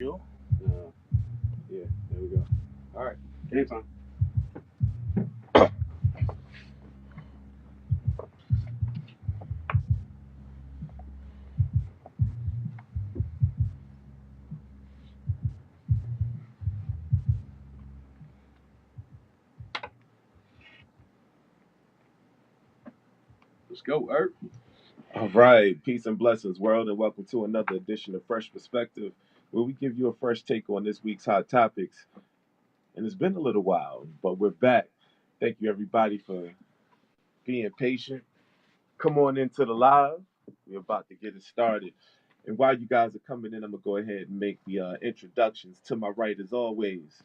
You? Yeah, there we go. All right, anytime. Let's go, Ert. All right, peace and blessings, world, and welcome to another edition of Fresh Perspective, where we give you a fresh take on this week's hot topics. And it's been a little while, but we're back. Thank you, everybody, for being patient. Come on into the live. We're about to get it started. And while you guys are coming in, I'm gonna go ahead and make the introductions. To my right, as always,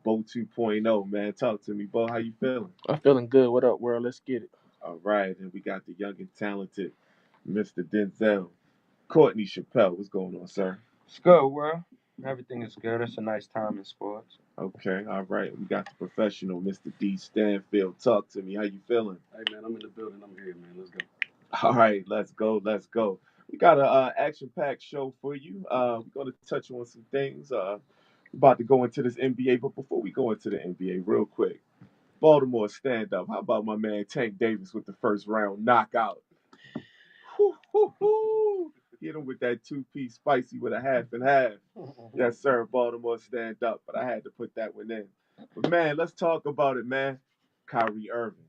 Bo 2.0, man. Talk to me, Bo. How you feeling? I'm feeling good. What up, world? Let's get it. All right, and we got the young and talented Mr. Denzel Courtney Chappelle. What's going on, sir? It's good, well. Everything is good. It's a nice time in sports. Okay, all right. We got the professional Mr. D Stanfield. Talk to me. How you feeling? Hey man, I'm in the building. I'm here, man. Let's go. All right, let's go. Let's go. We got a action-packed show for you. We're going to touch on some things. We're about to go into this NBA, but before we go into the NBA, real quick, Baltimore stand up. How about my man Tank Davis with the first round knockout? Whoo, whoo, whoo. Hit him with that two-piece spicy with a half and half. Yes, sir. Baltimore stand up, but I had to put that one in. But man, let's talk about it, man. Kyrie Irving.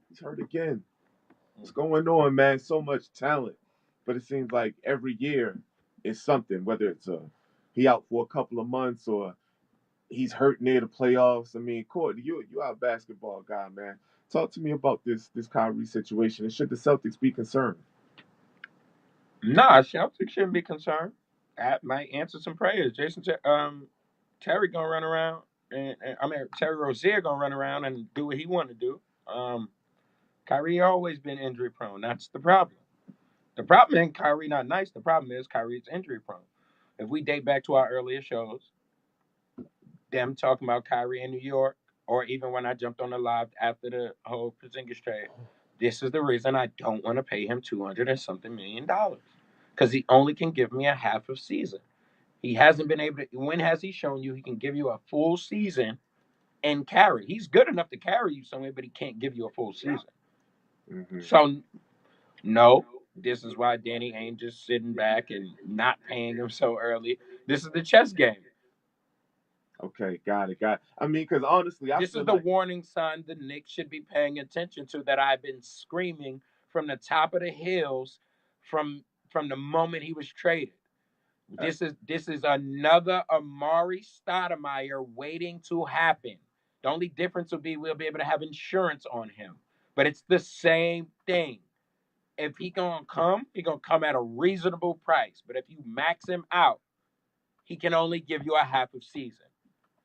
He's hurt again. What's going on, man? So much talent, but it seems like every year is something. Whether it's he out for a couple of months or he's hurt near the playoffs. I mean, Courtney, you are a basketball guy, man. Talk to me about this Kyrie situation, and should the Celtics be concerned? Nah, Celtics shouldn't be concerned. That might answer some prayers. Terry gonna run around, and Terry Rozier gonna run around and do what he want to do. Kyrie always been injury prone. That's the problem. The problem ain't Kyrie not nice. The problem is Kyrie's injury prone. If we date back to our earlier shows, them talking about Kyrie in New York, or even when I jumped on the live after the whole Porzingis trade, this is the reason I don't want to pay him 200 and something $1 million because he only can give me a half of season. He hasn't been able to. When has he shown you he can give you a full season and carry? He's good enough to carry you somewhere, but he can't give you a full season. Hmm. So no, this is why Danny ain't just sitting back and not paying him so early. This is the chess game. Okay, got it, got it. I mean, because honestly, I This is feel the like warning sign the Knicks should be paying attention to that I've been screaming from the top of the hills from the moment he was traded. uh, This is another Amari Stoudemire waiting to happen. The only difference will be we'll be able to have insurance on him, but it's the same thing. If he gonna come at a reasonable price. But if you max him out, he can only give you a half of season.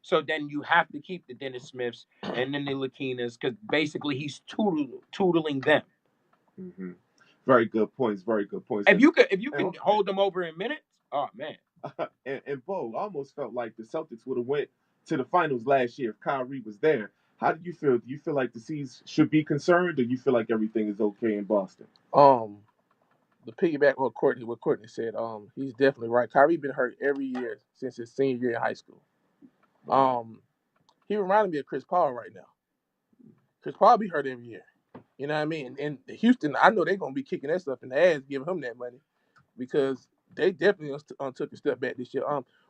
So then you have to keep the Dennis Smiths and then the Lakinas because basically he's tootling them. hmm very good points, very good points. If you can And, hold them over in minutes, oh man. and Bo, I almost felt like the Celtics would have went to the finals last year if Kyrie was there. How do you feel? Do you feel like the C's should be concerned, or you feel like everything is okay in Boston? Um, the piggyback on what Courtney said. He's definitely right. Kyrie been hurt every year since his senior year in high school. Wow. Um, he reminded me of Chris Paul right now. Chris Paul be hurt every year. You know what I mean? And Houston, I know they're gonna be kicking that stuff in the ass, giving him that money because they definitely took a step back this year.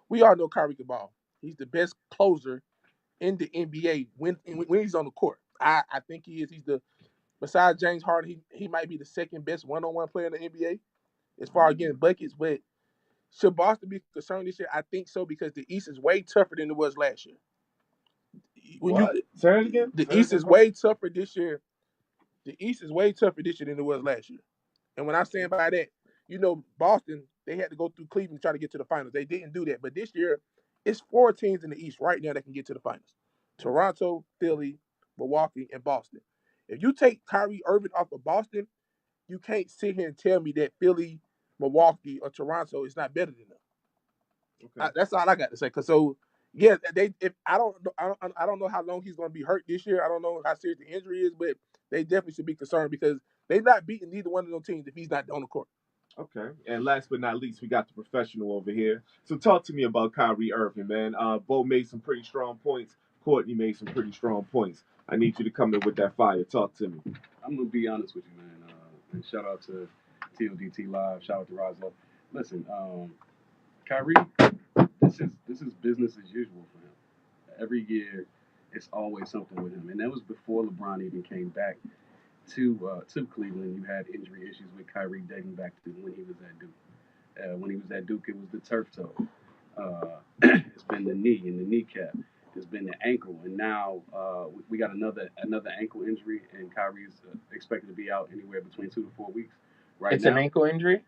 We all know Kyrie can ball. He's the best closer in the NBA when he's on the court. I think he is. He's the besides James Harden, he might be the second best one-on-one player in the NBA as far as getting buckets. But should Boston be concerned this year? I think so because the East is way tougher than it was last year. When you What? Say it again. the Say it East again, is Bo. way tougher this year. The East is way tougher this year than it was last year. And when I stand by that, Boston, they had to go through Cleveland to try to get to the finals. They didn't do that. But this year, it's four teams in the East right now that can get to the finals. Toronto, Philly, Milwaukee, and Boston. If you take Kyrie Irving off of Boston, you can't sit here and tell me that Philly, Milwaukee, or Toronto is not better than them. Okay. That's all I got to say. Cause so yeah, they if I don't know how long he's going to be hurt this year. I don't know how serious the injury is, but they definitely should be concerned because they're not beating neither one of those teams if he's not on the court. Okay. And last but not least, we got the professional over here. So talk to me about Kyrie Irving, man. Bo made some pretty strong points. Courtney made some pretty strong points. I need you to come in with that fire. Talk to me. I'm gonna be honest with you, man. And shout out to TODT Live. Shout out to Roslo. Listen, Kyrie, this is business as usual for him. Every year, it's always something with him, and that was before LeBron even came back to Cleveland. You had injury issues with Kyrie dating back to when he was at Duke. When he was at Duke, it was the turf toe. It's been the knee and the kneecap. It's been the ankle, and now we got another ankle injury, and Kyrie's expected to be out anywhere between 2 to 4 weeks. Right It's now, an ankle injury.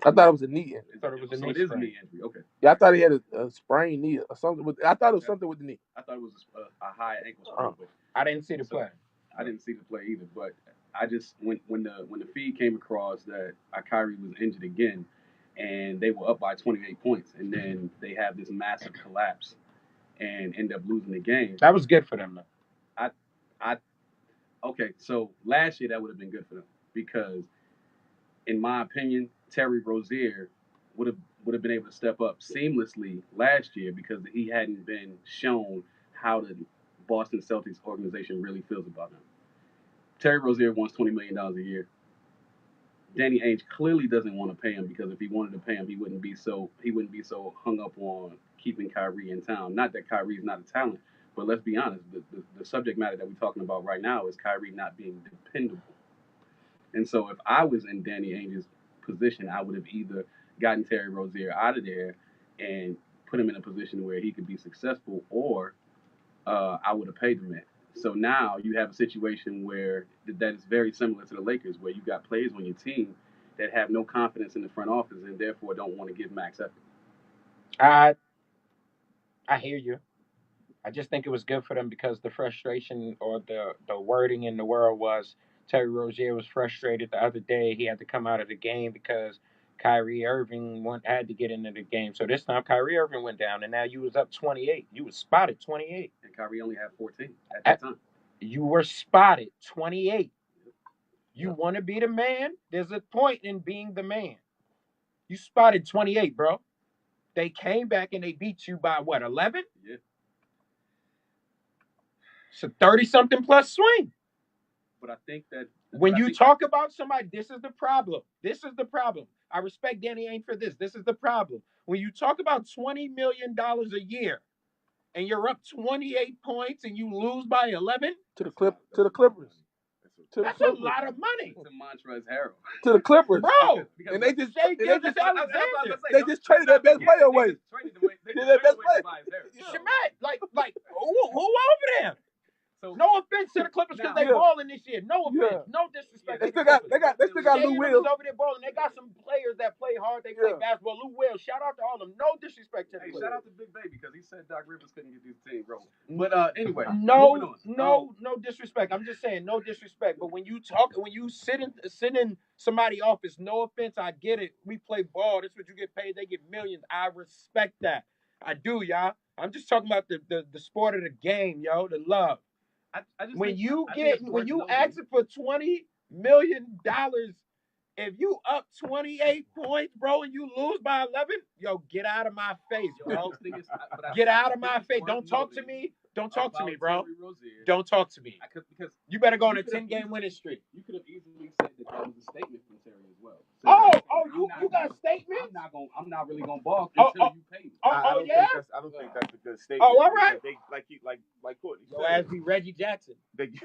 I thought it was a knee. I thought it was a so knee it is a sprain. knee injury. Okay, Yeah, I thought he had a sprained knee or something. I thought it was something with the knee. I thought it was a high ankle sprain, but I didn't see the play. I didn't see the play either. But I just when the feed came across that Kyrie was injured again, and they were up by 28 points, and then they have this massive collapse and end up losing the game. That was good for them, though. I okay, so last year that would have been good for them because, in my opinion, Terry Rozier would have been able to step up seamlessly last year because he hadn't been shown how the Boston Celtics organization really feels about him. Terry Rozier wants $20 million a year. Danny Ainge clearly doesn't want to pay him because if he wanted to pay him, he wouldn't be so hung up on keeping Kyrie in town. Not that Kyrie's not a talent, but let's be honest, the subject matter that we're talking about right now is Kyrie not being dependable. And so if I was in Danny Ainge's position, I would have either gotten Terry Rozier out of there and put him in a position where he could be successful, or I would have paid the man. So now you have a situation where that is very similar to the Lakers, where you got players on your team that have no confidence in the front office and therefore don't want to give max effort. I hear you. I just think it was good for them because the frustration or the wording in the world was Terry Rozier was frustrated the other day. He had to come out of the game because Kyrie Irving had to get into the game. So this time Kyrie Irving went down, and now you was up 28. You was spotted 28. And Kyrie only had 14 at that time. You were spotted 28. You want to be the man? There's a point in being the man. You spotted 28, bro. They came back and they beat you by what, 11? Yeah. It's a 30-something plus swing. But I think that when you talk about somebody, this is the problem. This is the problem. I respect Danny Ainge for this. This is the problem. When you talk about $20 million a year and you're up 28 points and you lose by 11 to the Clippers. That's a lot of money. To Montrezl Harrell. To the Clippers. Bro. And they just Alexander. They just traded their best player away. Their best player. Shemet, like who over there? So, no offense to the Clippers because they balling this year. No offense. No disrespect. They still got Lou Will. over there balling. They got some players that play hard. They play basketball. Lou Will. Shout out to all of them. No disrespect to the Clippers. Shout out to Big Baby because he said Doc Rivers couldn't get this team rolling. But anyway. No disrespect. I'm just saying no disrespect. But when you sit in somebody's office, no offense, I get it. We play ball. That's what you get paid. They get millions. I respect that. I do, y'all. I'm just talking about the sport of the game, yo, the love. When you asking for $20 million, if you up 28 points, bro, and you lose by 11, yo, get out of my face, bro. Get out of my face. Don't talk to me. Don't talk to me, bro. Don't talk to me. Because you better go on a 10-game winning streak. You could have easily said that was a statement from Terry as well. So you got a statement? I'm not really gonna balk until you pay me. I don't think that's a good statement. Oh, all right. They, like Courtney said. Your ass be Reggie Jackson. Reggie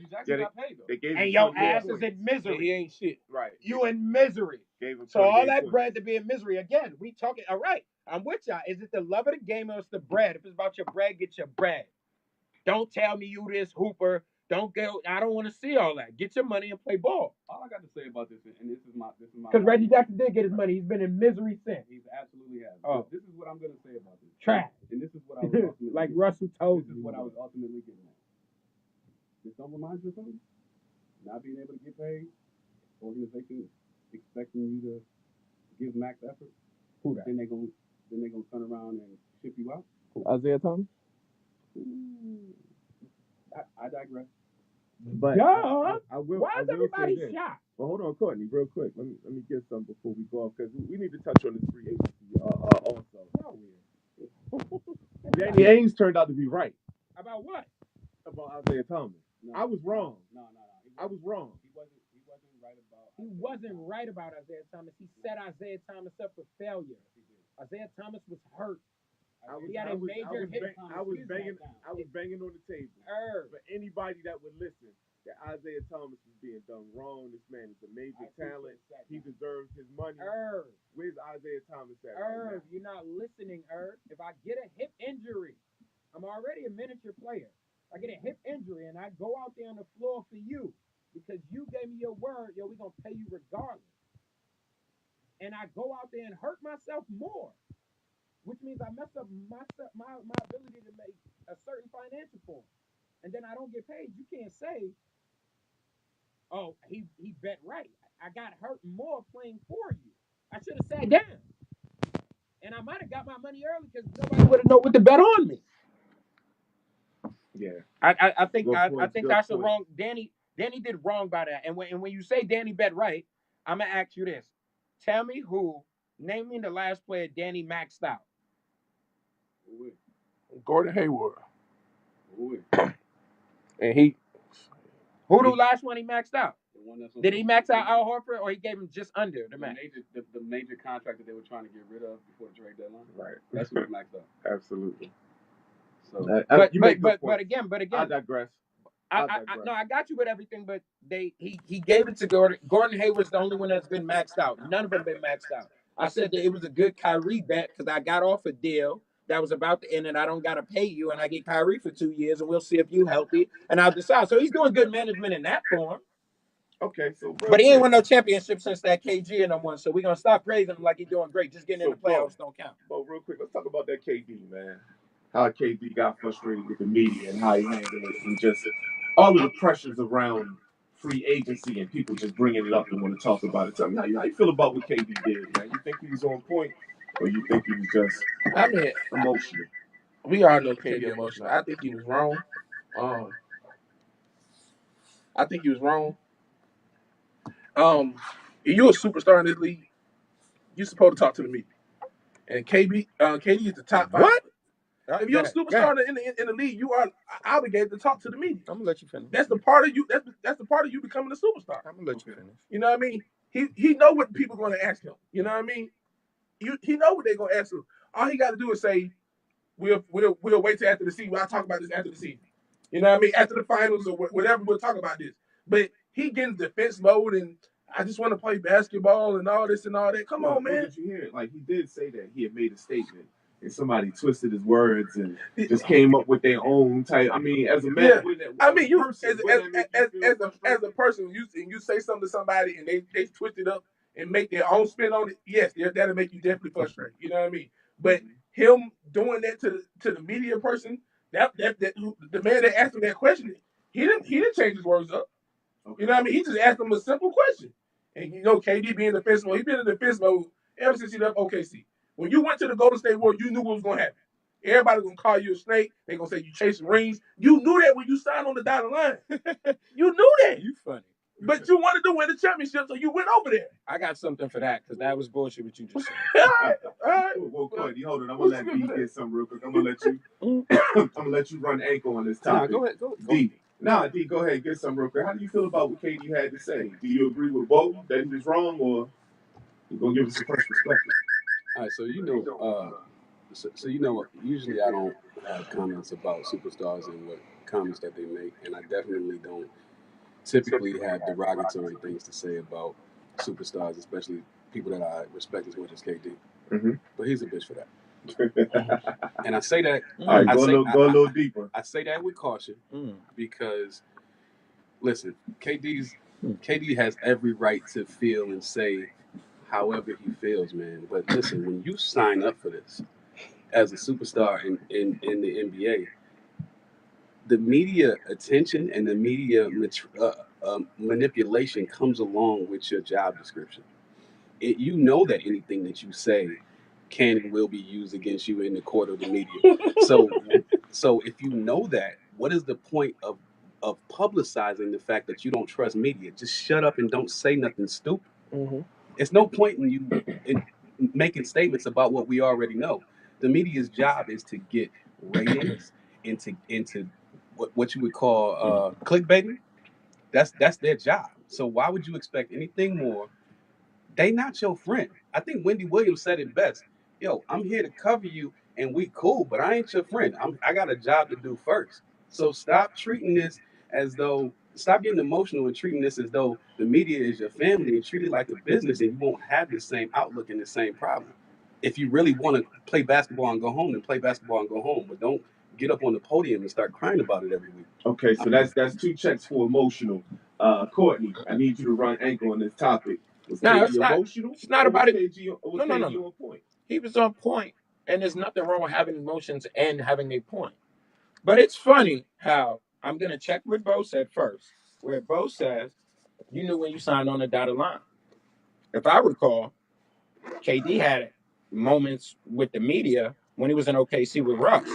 Jackson got paid though. And your ass is in misery. He ain't shit. Right. You in misery. So all that bread to be in misery. Again, we talking. All right, I'm with y'all. Is it the love of the game or it's the bread? If it's about your bread, get your bread. Don't tell me you this hooper. Don't go. I don't want to see all that. Get your money and play ball. All I got to say about this, and this is my. Because Reggie Jackson did get his money. He's been in misery since. He's absolutely has. Oh. This is what I'm gonna say about this. Trash. And this is what I was ultimately like Russell told you. This is what I was ultimately getting at. This don't remind you of something? Not being able to get paid, organization expecting you to give max effort. Who that? Then they gonna turn around and ship you out. Isaiah Thomas. I digress. But I will, why is everybody shocked? Well, hold on, Courtney, real quick. Let me get some before we go off because we need to touch on this free agency also. No. Danny Ainge turned out to be right About what? about Isaiah Thomas. No, I was wrong. No. I was wrong. He wasn't right about. He wasn't right about Isaiah Thomas. He set Isaiah Thomas up for failure. Isaiah Thomas was hurt. He had a major hit. I was banging on the table for anybody that would listen that Isaiah Thomas is being done wrong. This man is a major talent. He deserves his money. Where's Isaiah Thomas at? Right now? You're not listening, If I get a hip injury, I'm already a miniature player. I get a hip injury and I go out there on the floor for you because you gave me your word, we're gonna pay you regardless. And I go out there and hurt myself more, which means I mess up my ability to make a certain financial point. And then I don't get paid. You can't say, oh, he bet right. I got hurt more playing for you. I should have sat down. And I might have got my money early because nobody would have known what to bet on me. Yeah. I think Good that's point. the wrong. Danny did wrong by that. And when you say Danny bet right, I'm gonna ask you this. Tell me name me the last player Danny maxed out. Gordon Hayward. Ooh. And he Who the last one he maxed out? The one that's Did he max out Al Horford or he gave him just under the max? The major contract that they were trying to get rid of before the trade deadline. Right. That's who was maxed out. Absolutely. So, but again, I digress. No, I got you with everything, but he gave it to Gordon. Gordon Hayward's the only one that's been maxed out. None of them been maxed out. I said that it was a good Kyrie bet because I got off a deal that was about to end, and I don't got to pay you, and I get Kyrie for 2 years, and we'll see if you healthy, and I'll decide. So he's doing good management in that form. Okay, so but he ain't won no championship since that KG and them one. So we're gonna stop praising him like he's doing great. Just getting in the playoffs don't count. But real quick, let's talk about that KD, man. How KD got frustrated with the media and how he handled it, and just all of the pressures around free agency and people just bringing it up and want to talk about it. Tell me how you feel about what KD did, man. You think he was on point, or you think he was just emotional? We all know KD emotional. I think he was wrong. I think he was wrong. You're a superstar in this league. You're supposed to talk to the media. And KD is the top five. What? If you're a superstar in the league, you are obligated to talk to the media. I'm gonna let you finish. That's the part of you. That's the part of you becoming a superstar. I'm gonna let you finish. You know what I mean? He know what people are going to ask him. You know what I mean? He know what they're going to ask him. All he got to do is say, "We'll wait till after the season. I'll talk about this after the season." You know what I mean? After the finals or whatever, we'll talk about this. But he get in defense mode and I just want to play basketball and all this and all that. Come on, man. Did you hear it? Like, he did say that he had made a statement and somebody twisted his words and just came up with their own type. I mean, as a man, as a person, you say something to somebody and they twist it up and make their own spin on it. Yes, that'll make you definitely frustrated. You know what I mean? But him doing that to the media person, that the man that asked him that question, he didn't change his words up. Okay. You know what I mean? He just asked him a simple question. And KD being in defense mode, he's been in defense mode ever since he left OKC. When you went to the Golden State Warriors, you knew what was going to happen. Everybody's going to call you a snake. They're going to say you chasing rings. You knew that when you signed on the dotted line. You knew that. You funny. But you wanted to win the championship, so you went over there. I got something for that because that was bullshit what you just said. All right. Well, Cody, hold on. I'm going to let D get something real quick. I'm going to let you run ankle on this topic. Go ahead. D. D, go ahead, get some real quick. How do you feel about what KD had to say? Do you agree with both that he was wrong, or you gonna give us a fresh perspective? All right, so usually I don't have comments about superstars and what comments that they make, and I definitely don't typically have derogatory things to say about superstars, especially people that I respect as much as KD. Mm-hmm. But he's a bitch for that. And I say that. All right, go a little deeper. I say that with caution because, listen, KD has every right to feel and say however he feels, man. But listen, when you sign up for this as a superstar in the NBA, the media attention and the media manipulation comes along with your job description. You know that anything that you say can and will be used against you in the court of the media. So if you know that, what is the point of of publicizing the fact that you don't trust media. Just shut up and don't say nothing stupid. Mm-hmm. It's no point in you in making statements about what we already know. The media's job is to get ratings into what you would call clickbaiting. That's their job. So why would you expect anything more? They not your friend. I think Wendy Williams said it best. Yo, I'm here to cover you and we cool, but I ain't your friend. I got a job to do first. So stop treating this as though stop getting emotional and treating this as though the media is your family and treat it like a business and you won't have the same outlook and the same problem. If you really want to play basketball and go home, then play basketball and go home. But don't get up on the podium and start crying about it every week. Okay, so that's two checks for emotional. Courtney, I need you to run anchor on this topic. Was No, KG emotional? It's not Or was about it. KG, or was No. KG on point? He was on point, and there's nothing wrong with having emotions and having a point. But it's funny how I'm gonna check what Bo said first, where Bo says you knew when you signed on the dotted line. If I recall, KD had moments with the media when he was in OKC with Russ.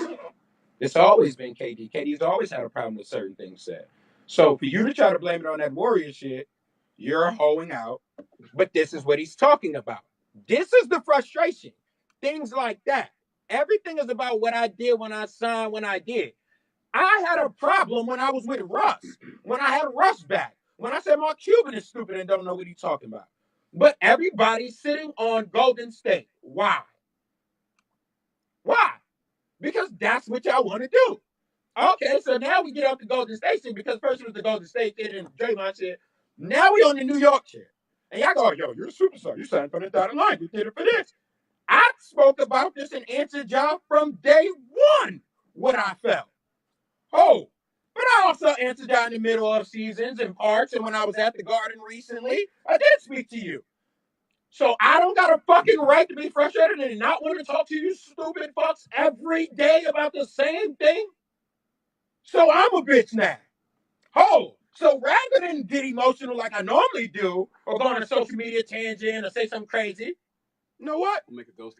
It's always been KD. KD's always had a problem with certain things said. So for you to try to blame it on that Warrior shit, you're hoeing out. But this is what he's talking about. This is the frustration. Things like that. Everything is about what I did when I signed, when I did. I had a problem when I was with Russ, when I had Russ back, when I said Mark Cuban is stupid and don't know what he's talking about. But everybody's sitting on Golden State. Why? Why? Because that's what y'all want to do. Okay, so now we get off the Golden State shit because first it was the Golden State shit and Draymond shit. Now we on the New York shit. And y'all go, yo, you're a superstar. You signed for the dotted line. You did it for this. I spoke about this and answered y'all from day one what I felt. Oh, but I also answered y'all in the middle of seasons and parts and when I was at the Garden recently, I did speak to you. So I don't got a fucking right to be frustrated and not want to talk to you stupid fucks every day about the same thing. So I'm a bitch now. Oh, so rather than get emotional like I normally do, or go on a social media tangent or say something crazy, you know what? Make a ghost.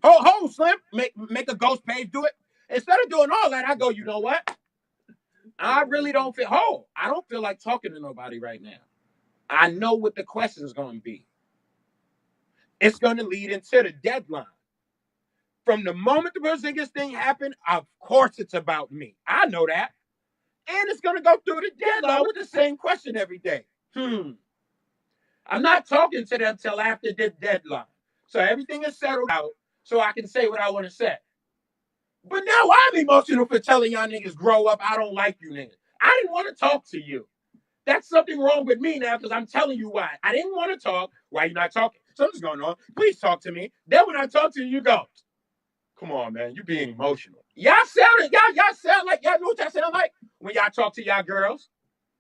Slim, make a ghost page do it. Instead of doing all that, I go, you know what? I really don't feel I don't feel like talking to nobody right now. I know what the question's gonna be. It's gonna lead into the deadline. From the moment the Porzingis thing happened, of course it's about me. I know that. And it's gonna go through the deadline with the same question every day. I'm not talking to them till after the deadline. So everything is settled out so I can say what I want to say. But now I'm emotional for telling y'all niggas grow up. I don't like you niggas. I didn't want to talk to you. That's something wrong with me now because I'm telling you why. I didn't want to talk. Why you not talking? Something's going on. Please talk to me. Then when I talk to you, you go, come on, man. You being emotional. Y'all sound like y'all know what y'all sound like when y'all talk to y'all girls.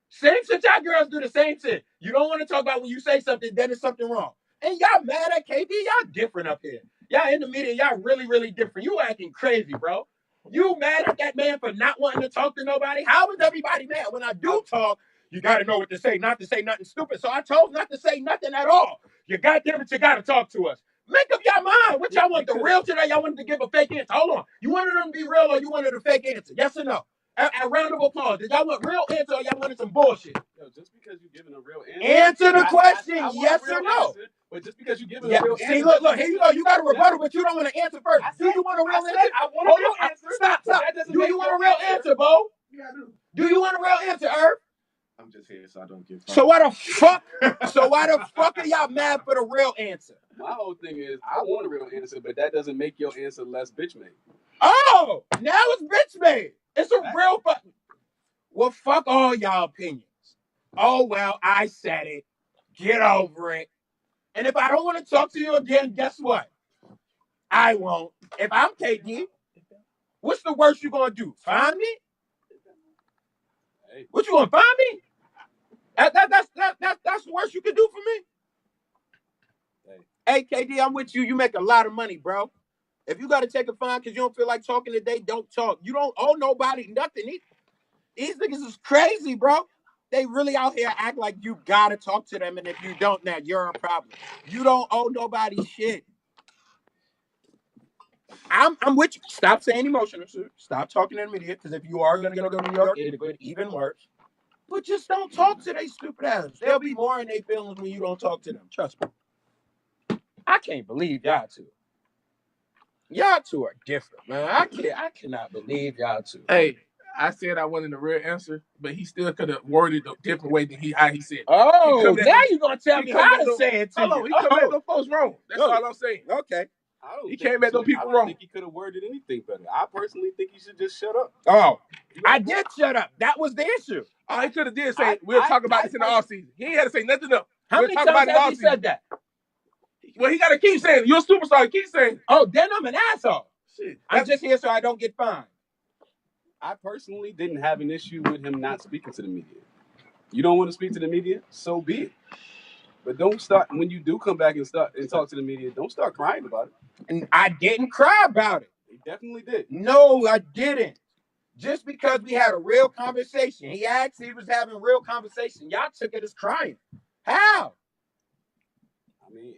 Same shit y'all girls do the same shit. You don't want to talk about when you say something, then it's something wrong. And y'all mad at KD? Y'all different up here. Y'all in the media, y'all really, really different. You acting crazy, bro. You mad at that man for not wanting to talk to nobody? How is everybody mad? When I do talk, you got to know what to say, not to say nothing stupid. So I told not to say nothing at all. You goddamn it, you got to talk to us. Make up your mind. What y'all want, the real shit or y'all wanted to give a fake answer? Hold on. You wanted them to be real or you wanted a fake answer? Yes or no? A round of applause. Did y'all want real answer or y'all wanted some bullshit? Yo, just because you're giving a real answer. Answer the question, I want yes a real or no. answer, but just because you're giving a real See, answer. look, here you go. You got a rebuttal, but you don't want to answer first. Do you want a real answer? I want a real answer. Stop. That doesn't Do make you want a no real answer, Bo? Yeah, I do. Do you want a real answer, Herb? I'm just here so I don't get fired. So why the fuck? So why the fuck are y'all mad for the real answer? My whole thing is I want a real answer, but that doesn't make your answer less bitch made. Oh, now it's bitch made. It's a real fuck. Well, fuck all y'all opinions. Oh well, I said it. Get over it. And if I don't want to talk to you again, guess what? I won't. If I'm KD, what's the worst you gonna do? Find me? Hey. What you gonna find me? That's the worst you can do for me. Hey, KD, I'm with you. You make a lot of money, bro. If you gotta take a fine because you don't feel like talking today, don't talk. You don't owe nobody nothing. These niggas is crazy, bro. They really out here act like you gotta talk to them, and if you don't, now you're a problem. You don't owe nobody shit. I'm with you. Stop saying emotional shit. Stop talking in the media, because if you are gonna go to New York, it'll get even worse. But just don't talk to they stupid ass. They'll be more in their feelings when you don't talk to them. Trust me. I can't believe y'all two. Y'all two are different, man. I cannot believe y'all two. Hey, I said I wanted the real answer, but he still could have worded a different way than how he said it. Oh, now them, you gonna tell me how to say it to hold you. on, he come at them folks wrong. That's all I'm saying. Okay. He came at them people wrong. I don't think he could have worded anything better. I personally think he should just shut up. Oh, I did shut up. That was the issue. Oh, he could have did say, we'll talk about this in the offseason. He ain't had to say nothing else. How many times has he said that? Well, he got to keep saying it. You're a superstar. Keep saying it. Oh, then I'm an asshole. Shit. I'm just here so I don't get fined. I personally didn't have an issue with him not speaking to the media. You don't want to speak to the media? So be it. But don't start, when you do come back and talk to the media, don't start crying about it. And I didn't cry about it. He definitely did. No, I didn't. Just because we had a real conversation. He asked, he was having a real conversation. Y'all took it as crying. How? I mean,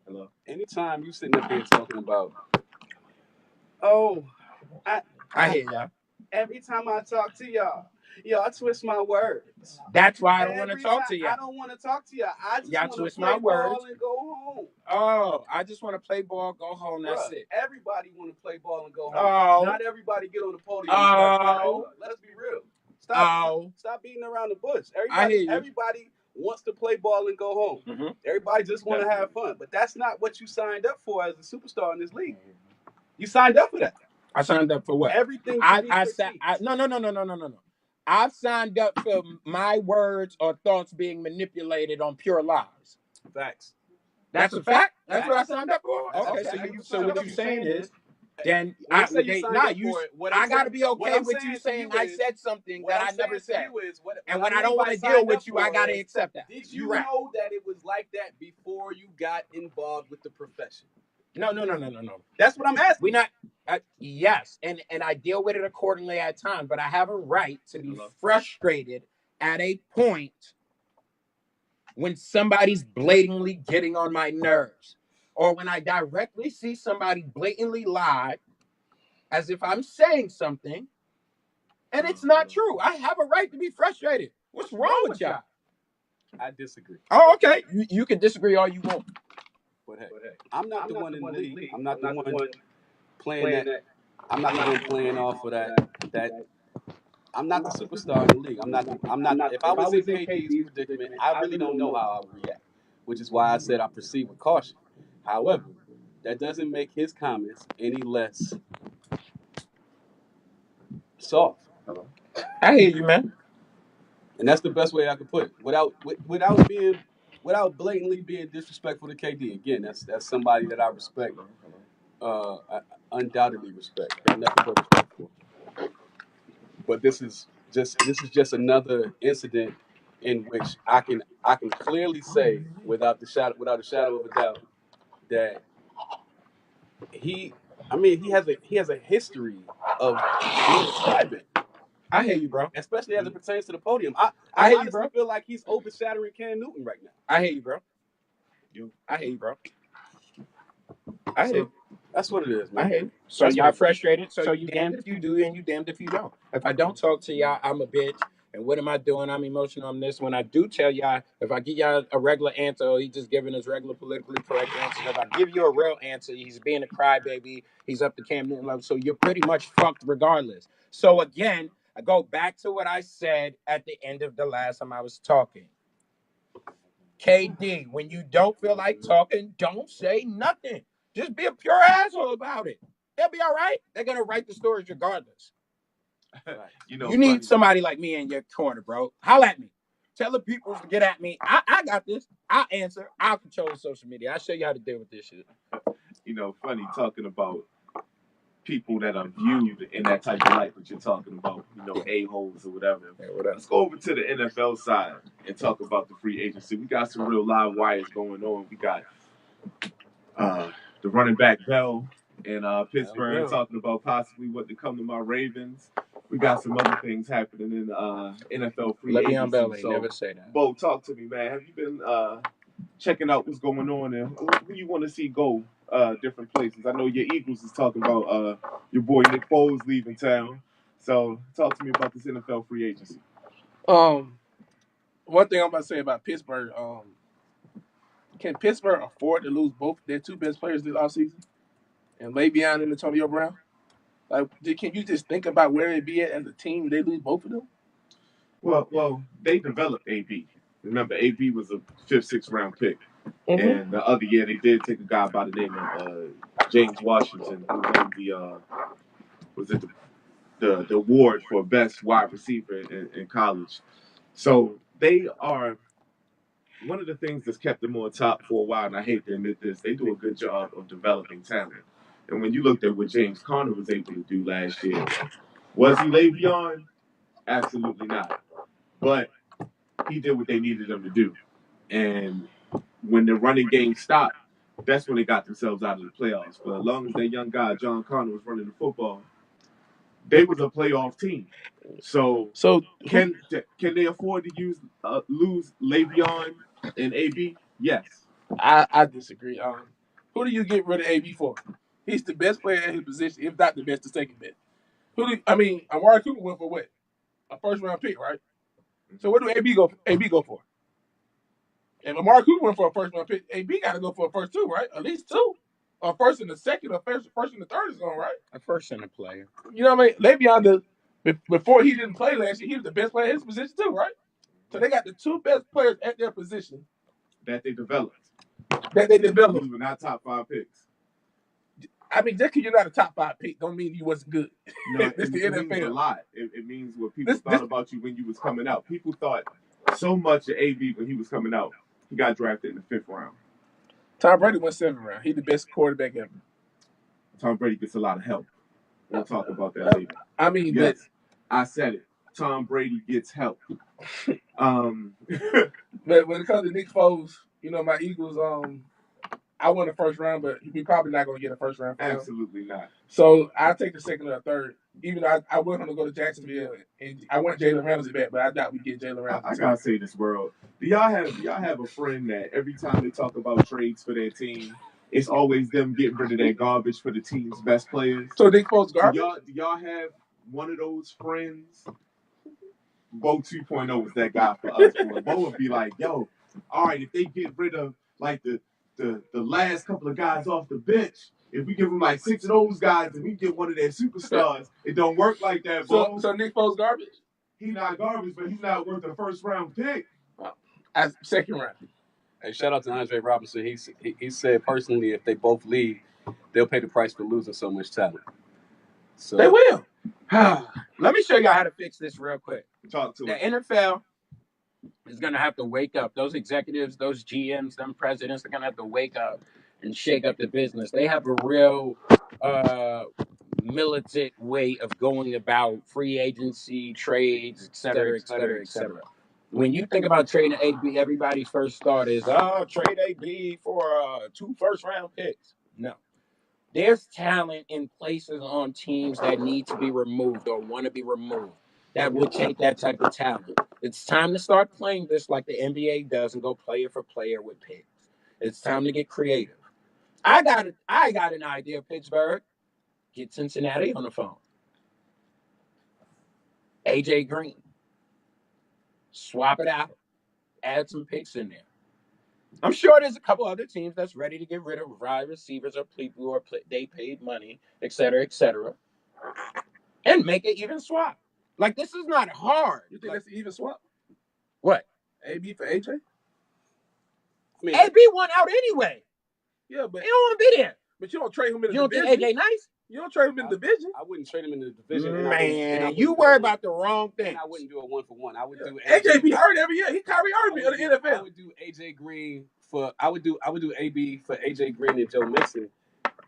hello. Anytime you sitting up here talking about, oh, I hear y'all. Every time I talk to y'all twist my words. That's why I don't want to talk to y'all. I don't want to talk to y'all. I just y'all want twist to play my words ball and go home. Oh, I just want to play ball, go home. That's it. Everybody want to play ball and go home. Oh. Not everybody get on the podium. Oh. Let's be real. Stop beating around the bush. Everybody wants to play ball and go home. Mm-hmm. Everybody just want to have fun. But that's not what you signed up for as a superstar in this league. You signed up for that. I signed up for what? Everything. No. I've signed up for my words or thoughts being manipulated on pure lies. Facts. That's a fact. That's what I signed up for. Okay, so what you're saying is, then I got to be okay with you saying I said something that I never said. And when I don't want to deal with you, I got to accept that. Did you know that it was like that before you got involved with the profession? No. That's what I'm asking. Yes, and I deal with it accordingly at times, but I have a right to be frustrated at a point when somebody's blatantly getting on my nerves, or when I directly see somebody blatantly lie as if I'm saying something and it's not true. I have a right to be frustrated. What's wrong with y'all? I disagree. Oh, okay. You can disagree all you want. But hey, I'm not the one in the league. I'm not the one playing that. I'm not the one playing off of that. I'm not the superstar in the league. I'm not. If I was in KD's predicament, I really don't know how I would react, which is why I said I proceed with caution. However, that doesn't make his comments any less soft. I hear you, man. And that's the best way I could put it, without blatantly being disrespectful to KD. Again, that's somebody that I respect, I undoubtedly respect. Got nothing but respect for. But this is just another incident in which I can clearly say without a shadow of a doubt that he has a history of being a crybaby. I hear you, bro. Especially as it pertains to the podium. I honestly feel like he's overshadowing Cam Newton right now. I hear you, bro. I hear you, bro. I hear you. That's what it is, man. I hear you. So y'all frustrated. So you damned if you do and you damned if you don't. If I don't talk to y'all, I'm a bitch. And what am I doing? I'm emotional on this. When I do tell y'all, if I give y'all a regular answer, or he's just giving us regular politically correct answers. If I give you a real answer, he's being a crybaby. He's up to Cam Newton level. So you're pretty much fucked regardless. So again, I go back to what I said at the end of the last time I was talking. KD, when you don't feel like talking, don't say nothing. Just be a pure asshole about it. They'll be all right. They're going to write the stories regardless. You need somebody like me in your corner, bro. Holla at me. Tell the people to get at me. I got this. I'll answer. I'll control the social media. I'll show you how to deal with this shit. Funny talking about people that are viewed in that type of light that you're talking about, a-holes or whatever. Let's go over to the NFL side and talk about the free agency. We got some real live wires going on. We got the running back Bell in Pittsburgh talking about possibly what to come to my Ravens. We got some other things happening in NFL free agency. Le'Veon Bell ain't never say that. Bo, talk to me, man. Have you been checking out what's going on and who you want to see go different places? I know your Eagles is talking about your boy Nick Foles leaving town. So talk to me about this NFL free agency. One thing I'm about to say about Pittsburgh, can Pittsburgh afford to lose both their two best players this offseason? And Le'Veon and Antonio Brown? Like, can you just think about where they'd be at as a team if they lose both of them? Well, they developed AB. Remember, AB was a fifth, sixth round pick, Mm-hmm. and the other year they did take a guy by the name of James Washington, who won the was it the award for best wide receiver in college. So they are one of the things that's kept them on top for a while, and I hate to admit this, they do a good job of developing talent. And when you looked at what James Conner was able to do last year, was he Le'Veon? Absolutely not. But he did what they needed him to do. And when the running game stopped, that's when they got themselves out of the playoffs. But as long as that young guy, John Connor, was running the football, they was a playoff team. So can they afford to lose Le'Veon and AB? Yes. I disagree. Who do you get rid of AB for? He's the best player at his position, if not the best, the second best. Amari Cooper went for what? A first round pick, right? So what do AB go? AB go for? If Amari Cooper went for a first round pick, AB got to go for a first two, right? At least two, or first and the second, or first and the third is on, right? A first and a player. You know what I mean? Le'Veon, before he didn't play last year, he was the best player at his position too, right? So they got the two best players at their position that they developed. These were not top 5 picks. I mean, just because you're not a top 5 pick, don't mean you wasn't good. No, it's the NFL. It means a lot. It means what people thought about you when you was coming out. People thought so much of AB when he was coming out. He got drafted in the 5th round. Tom Brady went 7th round. He's the best quarterback ever. Tom Brady gets a lot of help. We'll talk about that later. I mean, yes, I said it. Tom Brady gets help. But when it comes to Nick Foles, my Eagles, I won the first round, but we're probably not going to get a first round. Absolutely not. So I'll take the second or third. Even though I was going to go to Jacksonville, and I want Jalen Ramsey back, but I doubt we get Jalen Ramsey. I gotta say this, world. Do y'all have a friend that every time they talk about trades for their team, it's always them getting rid of their garbage for the team's best players? So Nick Foles garbage? Do y'all have one of those friends? Bo 2.0 was that guy for us. Bo would be like, yo, all right, if they get rid of like the last couple of guys off the bench, if we give them like 6 of those guys and we get one of their superstars, it don't work like that, Bo. So Nick Foles garbage? He's not garbage, but he's not worth a first round pick. As second round. Hey, shout out to Andre Robinson. He said personally, if they both leave, they'll pay the price for losing so much talent. So they will. Let me show y'all how to fix this real quick. Talk to the NFL is going to have to wake up. Those executives, those GMs, them presidents are going to have to wake up and shake up the business. They have a real militant way of going about free agency, trades, et cetera, et cetera, et cetera. When you think about trading AB, everybody's first thought is, trade AB for 2 first-round picks. No. There's talent in places on teams that need to be removed or want to be removed that would take that type of talent. It's time to start playing this like the NBA does and go player for player with picks. It's time to get creative. I got an idea, Pittsburgh. Get Cincinnati on the phone. AJ Green. Swap it out. Add some picks in there. I'm sure there's a couple other teams that's ready to get rid of wide receivers or people who they paid money, et cetera, and make it even swap. Like, this is not hard. You think that's an even swap? What? AB for AJ? AB won out anyway. Yeah, but he don't want to be there. But you don't trade him in the division. You don't think AJ nice? You don't trade him in the division. I wouldn't trade him in the division. Man, you worry about the wrong thing. I wouldn't do a 1-for-1. I would do AJ be hurt every year. Kyrie Irving in the NFL. I would do AJ Green I would do AB for AJ Green and Joe Mixon.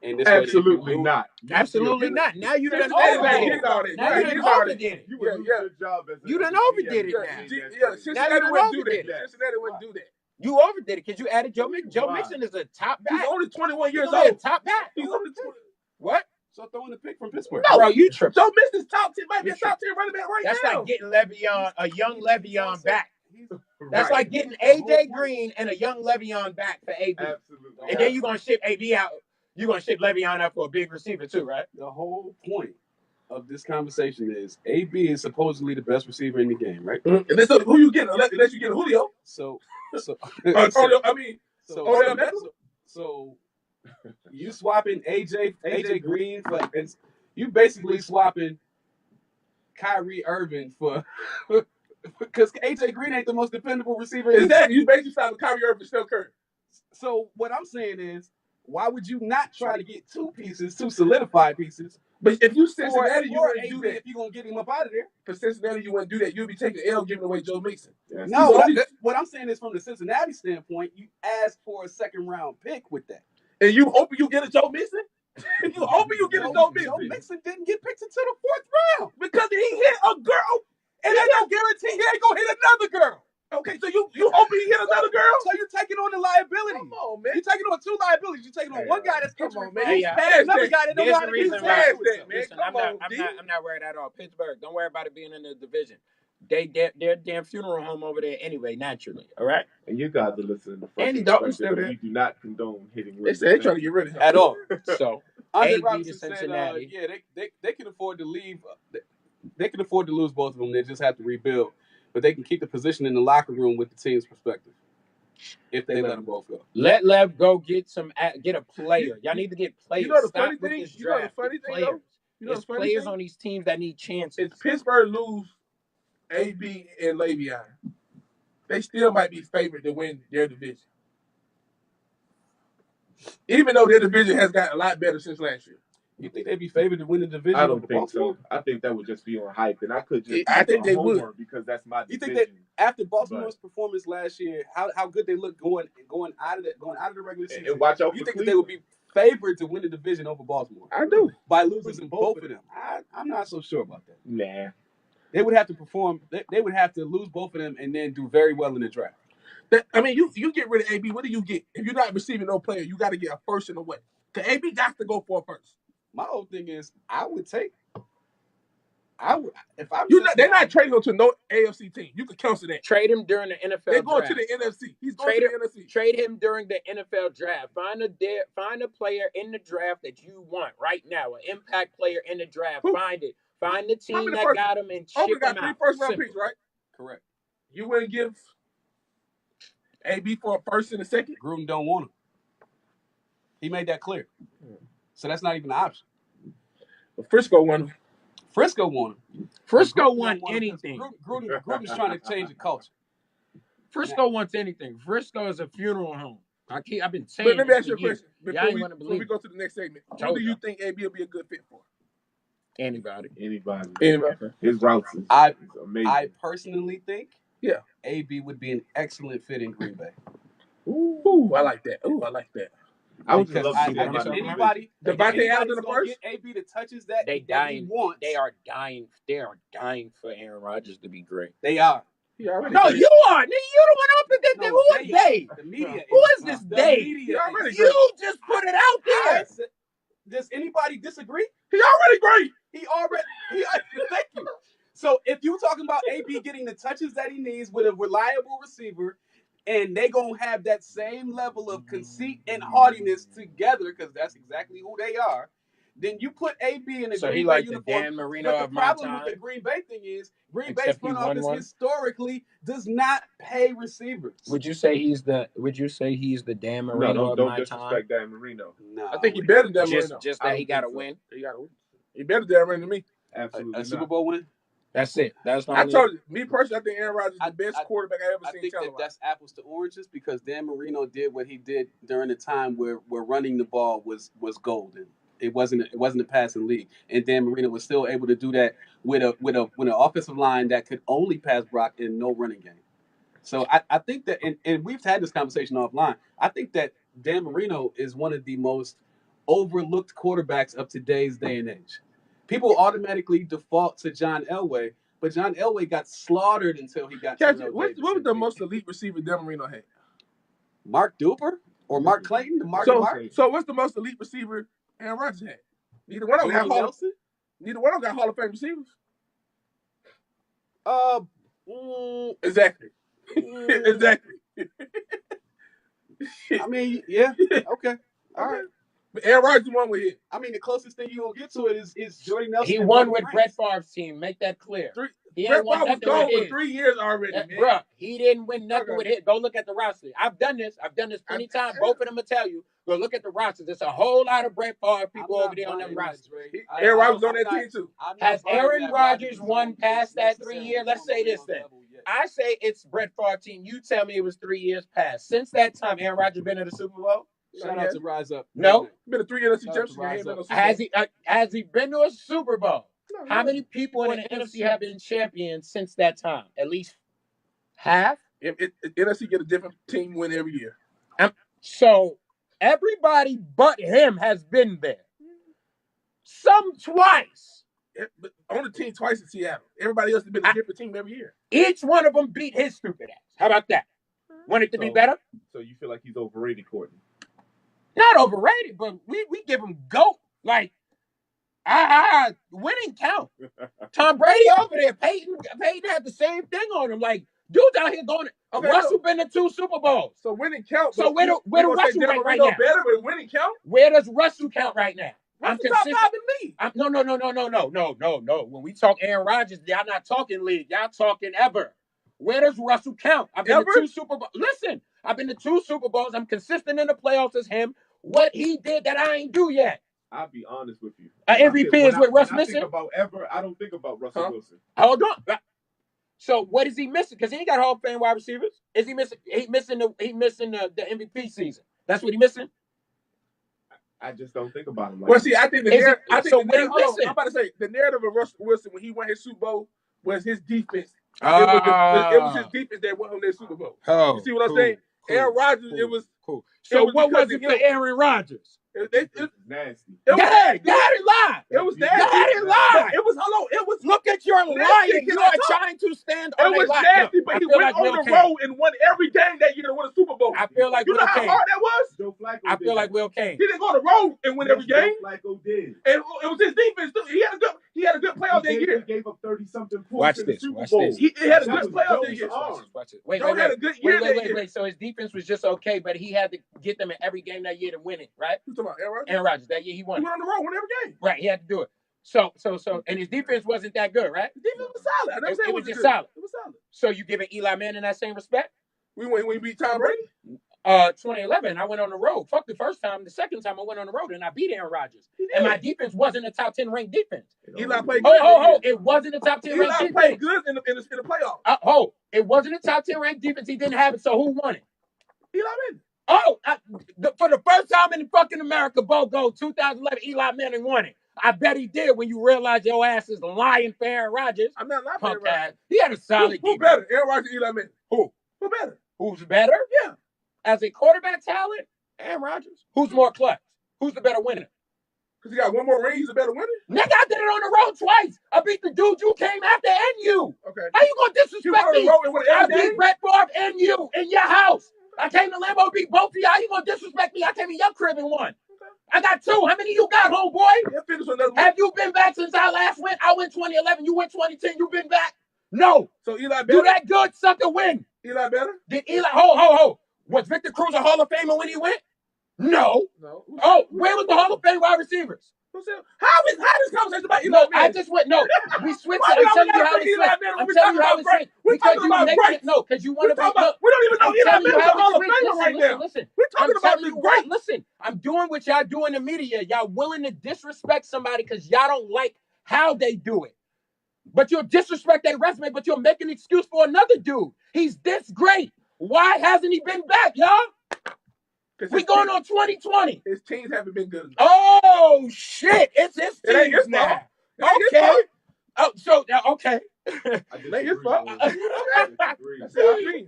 And this absolutely not. Absolutely not. Now you done overdid it. Now you done overdid it. You would lose your job as you done overdid it now. Cincinnati wouldn't do that. Cincinnati wouldn't do that. You overdid it because you added Joe Mixon. Joe Mixon is a top back. He's only 21 years old. Top back. He's only 20. What? So throwing the pick from Pittsburgh. No, bro, you tripping. Joe Mixon's might be a top 10 running back right now. That's like getting a young Le'Veon back. That's like getting AJ Green and a young Le'Veon back for AB. Absolutely. And then you're going to ship AB out. You're going to ship Le'Veon out for a big receiver too, right? The whole point of this conversation is AB is supposedly the best receiver in the game, right? Unless who you get, unless you get a Julio. So Odell Beckham. So you swapping AJ Green for you basically swapping Kyrie Irving for because AJ Green ain't the most dependable receiver. Exactly. You basically swapping Kyrie Irving for Steph Curry. So what I'm saying is, why would you not try to get two solidified pieces? But if you Cincinnati, you wouldn't do that. If you're gonna get him up out of there. For Cincinnati, you wouldn't do that. You'd be taking L giving away Joe Mixon. Yeah. No, what I'm saying is from the Cincinnati standpoint, you asked for a second round pick with that. And you hoping you get a Joe Mixon? You hoping you get a Joe Mixon? Joe Mixon didn't get picked into the 4th round. Because he hit a girl, and there's no guarantee he ain't gonna hit another girl. Okay, so you hoping he hit another girl? So you're taking on the liability. Come on, man. You're taking on two liabilities. You're taking on one guy that's injured, man. He's past another guy that don't know how to do that, man. Listen, I'm not worried at all. Pittsburgh, don't worry about it being in the division. They're damn funeral home over there anyway, naturally. All right. And you guys are listening to Andy Dalton's still there. You do not condone hitting. They say they're trying to get rid of him at all. So Andre Robinson said, they can afford to leave. They can afford to lose both of them. They just have to rebuild, but they can keep the position in the locker room with the team's perspective if they let them both go. Let Lev go get a player. Y'all need to get players. You know the Stop funny with thing. this You know the draft. funny thing Players. though. You know There's the funny players thing? on these teams that need chances. If Pittsburgh lose AB and Le'Veon, they still might be favored to win their division. Even though their division has gotten a lot better since last year. You think they'd be favored to win the division? I don't think so. I think that would just be on hype, and I could just. I think they would because that's my division. You think that after Baltimore's performance last year, how good they look going out of the regular season? And watch out. You think that they would be favored to win the division over Baltimore? I do. By losing both of them. I'm not so sure about that. Nah. They would have to perform. They would have to lose both of them and then do very well in the draft. You get rid of AB. What do you get? If you're not receiving no player, you got to get a first in the way. The AB got to go for a first. My whole thing is, if I'm they're not trading him to no AFC team. You can cancel that. Trade him during the NFL They're going draft. to the NFC. He's going to the NFC. Trade him during the NFL draft. Find a player in the draft that you want right now, an impact player in the draft. Who? Find it. Find the team that got him and ship him got out. 3 first-round picks, right? Correct. You wouldn't give AB for a first and a second? Gruden don't want him. He made that clear. So that's not even an option. But Frisco won him. Frisco won him. Frisco wants anything. Gruden's trying to change the culture. Frisco wants anything. Frisco is a funeral home. I've been saying. But let me ask you a question before we go to the next segment. Who do you think AB will be a good fit for? Anybody. His routes is amazing. I personally think AB would be an excellent fit in Green Bay. Ooh, I like that. I would just love to see anybody Devontae Adams in the first. Get AB the touches that they want. They are dying. They are dying for Aaron Rodgers to be great. They are. No, you are. You the one up to that. Who is they? The media. Who is this they? You just put it out there. Does anybody disagree? He already great. Thank you. So if you're talking about AB getting the touches that he needs with a reliable receiver, and they gonna have that same level of conceit and haughtiness together, because that's exactly who they are, then you put AB in the Green Bay uniform. The Dan Marino but of the my problem time. with the Green Bay thing is Green Bay's front office historically does not pay receivers. Would you say he's the Dan Marino of my time? Don't disrespect Dan Marino. No, I think he better than Dan Marino. Just that he got to win. He better than Dan Marino than me. Absolutely. A Super Bowl win. That's it. That's I told you, me personally, I think Aaron Rodgers is the best quarterback I ever seen. I think that's apples to oranges because Dan Marino did what he did during the time where running the ball was golden. It wasn't a passing league, and Dan Marino was still able to do that with an offensive line that could only pass block and no running game. So I think that, and we've had this conversation offline. I think that Dan Marino is one of the most overlooked quarterbacks of today's day and age. People automatically default to John Elway, but John Elway got slaughtered until he got to what was the most elite receiver Dan Marino had? Mark Duper or Mark Clayton? So what's the most elite receiver Aaron Rodgers had? Neither one of them got Hall of Fame receivers. Exactly. Exactly. I mean, yeah. Okay. All right. Aaron Rodgers won with him. I mean, the closest thing you gonna get to it is Jordy Nelson. He won with Brett Favre's team. Make that clear. He Brett ain't won Favre was nothing gone with for his. 3 years already, man. Bruh, he didn't win nothing with it. Go look at the roster. I've done this plenty times. Both of them will tell you. Go look at the rosters. There's a whole lot of Brett Favre people over there on them rosters. Aaron Rodgers was on that team too. Has Aaron Rodgers won past that 3 year? Let's say this then. I say it's Brett Favre team. You tell me it was 3 years past. Since that time, Aaron Rodgers been in the Super Bowl? Shout out to Rise Up. No. Been a 3 year NFC championship. Has he been to a Super Bowl? No, how many people in the NFC have been champions since that time? At least half? NFC get a different team win every year. So everybody but him has been there. Some twice. On the team twice in Seattle. Everybody else has been a different team every year. Each one of them beat his stupid ass. How about that? Want it to be better? So you feel like he's overrated, Courtney? Not overrated, but we give him GOAT. Like, winning count. Tom Brady over there, Peyton had the same thing on him. Like, dude's out here going. Okay, Russell been to 2 Super Bowls. So winning count. So where do Russell rank right now? Better with winning count. Where does Russell count right now? I'm consistent. Top 5 in league. No. When we talk Aaron Rodgers, y'all not talking league. Y'all talking ever. Where does Russell count? I've been to 2 Super Bowls. Listen, I've been to 2 Super Bowls. I'm consistent in the playoffs as him. What he did that I ain't do yet. I'll be honest with you. MVP is with Russ missing. I don't think about Russell Wilson. Hold on. So what is he missing? Because he ain't got Hall of Fame wide receivers. Is he missing? He missing the MVP season. That's what he missing. I just don't think about him. Well, see, I think the narrative. I'm about to say the narrative of Russell Wilson when he won his Super Bowl was his defense. It was his defense that won him their Super Bowl. You see what I'm saying? Aaron Rodgers, it was cool. So what was it for Aaron Rodgers? It was nasty. Go ahead lie. It was nasty. Go ahead and lie. It was. Look at your lying. You are trying to stand on it was nasty, but he went on the road and won every game that year to win a Super Bowl. I feel like you know how hard that was. Joe Flacco I feel like Will Kane. He didn't go on the road and win every game. Joe Flacco did, and it was his defense too. He had a good playoff that year. He gave up 30-something points in the Super Bowl. This. He had a good playoff that year. Watch it. Wait. So his defense was just okay, but he had to get them in every game that year to win it, right? Who's talking about Aaron Rodgers? That year he won. He went on the road, won every game. Right, he had to do it. So, and his defense wasn't that good, right? His defense was solid. It was just solid. It was solid. So you giving Eli Manning that same respect? When we beat Tom Brady? 2011, I went on the road. Fuck the first time. The second time I went on the road and I beat Aaron Rodgers. And my defense wasn't a top 10 ranked defense. Eli played good. It wasn't a top 10 ranked defense. Eli played good in the playoffs. It wasn't a top 10 ranked defense. He didn't have it. So who won it? Eli Manning. For the first time in fucking America, Bo Go 2011, Eli Manning won it. I bet he did when you realize your ass is lying for Aaron Rodgers. I'm not lying for Aaron Rodgers. He had a solid Who better, Aaron Rodgers or Eli Manning? Who better? Who's better? Yeah. As a quarterback talent, Aaron Rodgers. Who's more clutch? Who's the better winner? Because he got one more ring, he's a better winner? Nigga, I did it on the road twice. I beat the dude you came after and you. Okay. How you gonna disrespect me? I beat Brett Favre and you in your house. I came to Lambeau, beat both of y'all. How you gonna disrespect me? I came in your crib and won. Okay. I got 2. How many you got, homeboy? Have you been back since I last went? I went 2011. You went 2010. You been back? No. So Eli better? Do that good, sucker, win. Eli better? Did Eli? Ho. Was Victor Cruz a Hall of Famer when he went? No. Where was the Hall of Fame wide receivers? How is this conversation about Eli Manning? I just went, we switched it. I'm telling you how it switched. I'm telling you how it switched. Because you make it, because you want to be, look. We don't even know Eli Manning's a Hall of Famer right now. Listen. We're talking about the great. Listen, I'm doing what y'all do in the media. Y'all willing to disrespect somebody because y'all don't like how they do it. But you'll disrespect their resume, but you'll make an excuse for another dude. He's this great. Why hasn't he been back, y'all? We going on 2020. His teams haven't been good enough. Oh, shit. It's his teams now. Okay. Okay. It ain't his fault.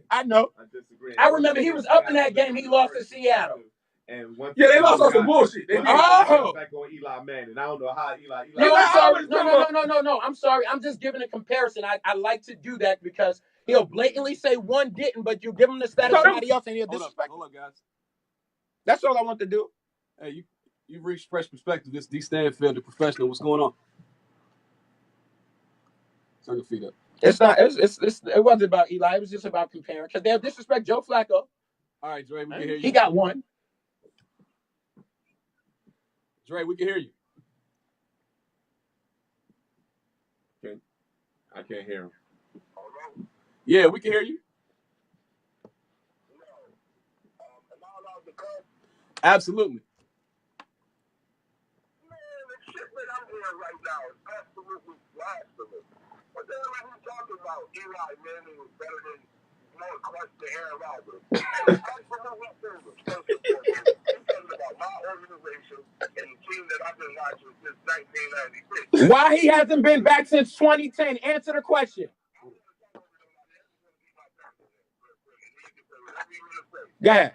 I know. I disagree. I remember he was up in that game. He lost to Seattle. And they lost on some bullshit. Back on Eli Manning. I don't know how Eli. No, I'm sorry. No. I'm sorry. I'm just giving a comparison. I like to do that because he'll blatantly say one didn't, but you give him the status of somebody else and he'll disrespect. Hold up, guys. That's all I want to do. Hey, you've reached Phresh Perspective. This is D. Stanfield, the professional. What's going on? Turn your feet up. It's not. It wasn't about Eli. It was just about comparing because they'll disrespect Joe Flacco. All right, Dre, we can hear you. He got one. Dre, we can hear you. I can't hear him. Yeah, we can hear you. Absolutely. Man, the shit that I'm hearing right now is absolutely blasphemous. What the hell are you talking about? Eli Manning is better than more clutch to Aaron Rodgers. It's absolutely foolish, first and foremost. You're talking about my organization and the team that I've been watching since 1996. Why he hasn't been back since 2010? Answer the question. Go ahead.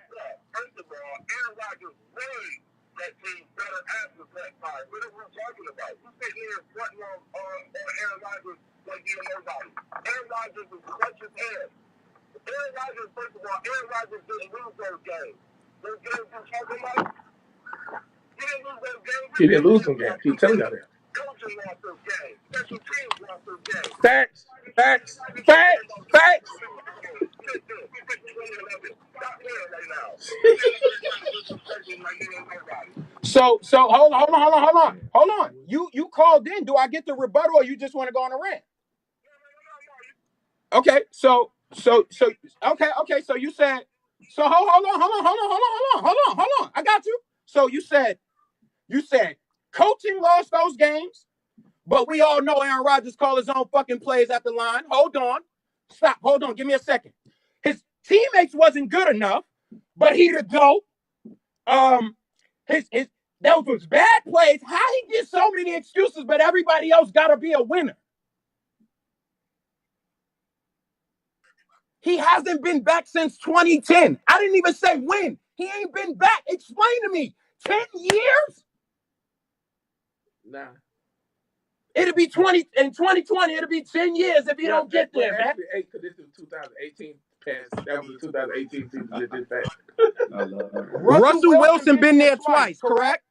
First of all, Aaron Rodgers made that team better after that time. What are we talking about? You sit here and front on Aaron Rodgers like you're nobody. Aaron Rodgers is clutch as hell. Aaron Rodgers, first of all, Aaron Rodgers didn't lose those games. Those games you're talking about, he didn't lose those games. He didn't lose some games. Keep telling y'all that. Coaching lost those games. Special teams lost those games. Facts. Facts. Facts. Facts. So hold on. You called in. Do I get the rebuttal, or you just want to go on a rant? Okay. So okay. So you said. So hold on. I got you. So you said coaching lost those games, but we all know Aaron Rodgers called his own fucking plays at the line. Hold on. Stop. Hold on. Give me a second. His teammates wasn't good enough, but he the GOAT. His those was bad plays. How he gets so many excuses, but everybody else gotta be a winner? He hasn't been back since 2010. I didn't even say when. He ain't been back. Explain to me. 10 years? Nah. It'll be 20 in 2020. It'll be 10 years if you don't get there, man. Actually, 8 because this is 2018 pass. That was the 2018 season that did that. I love her. Russell Wilson been there twice, correct?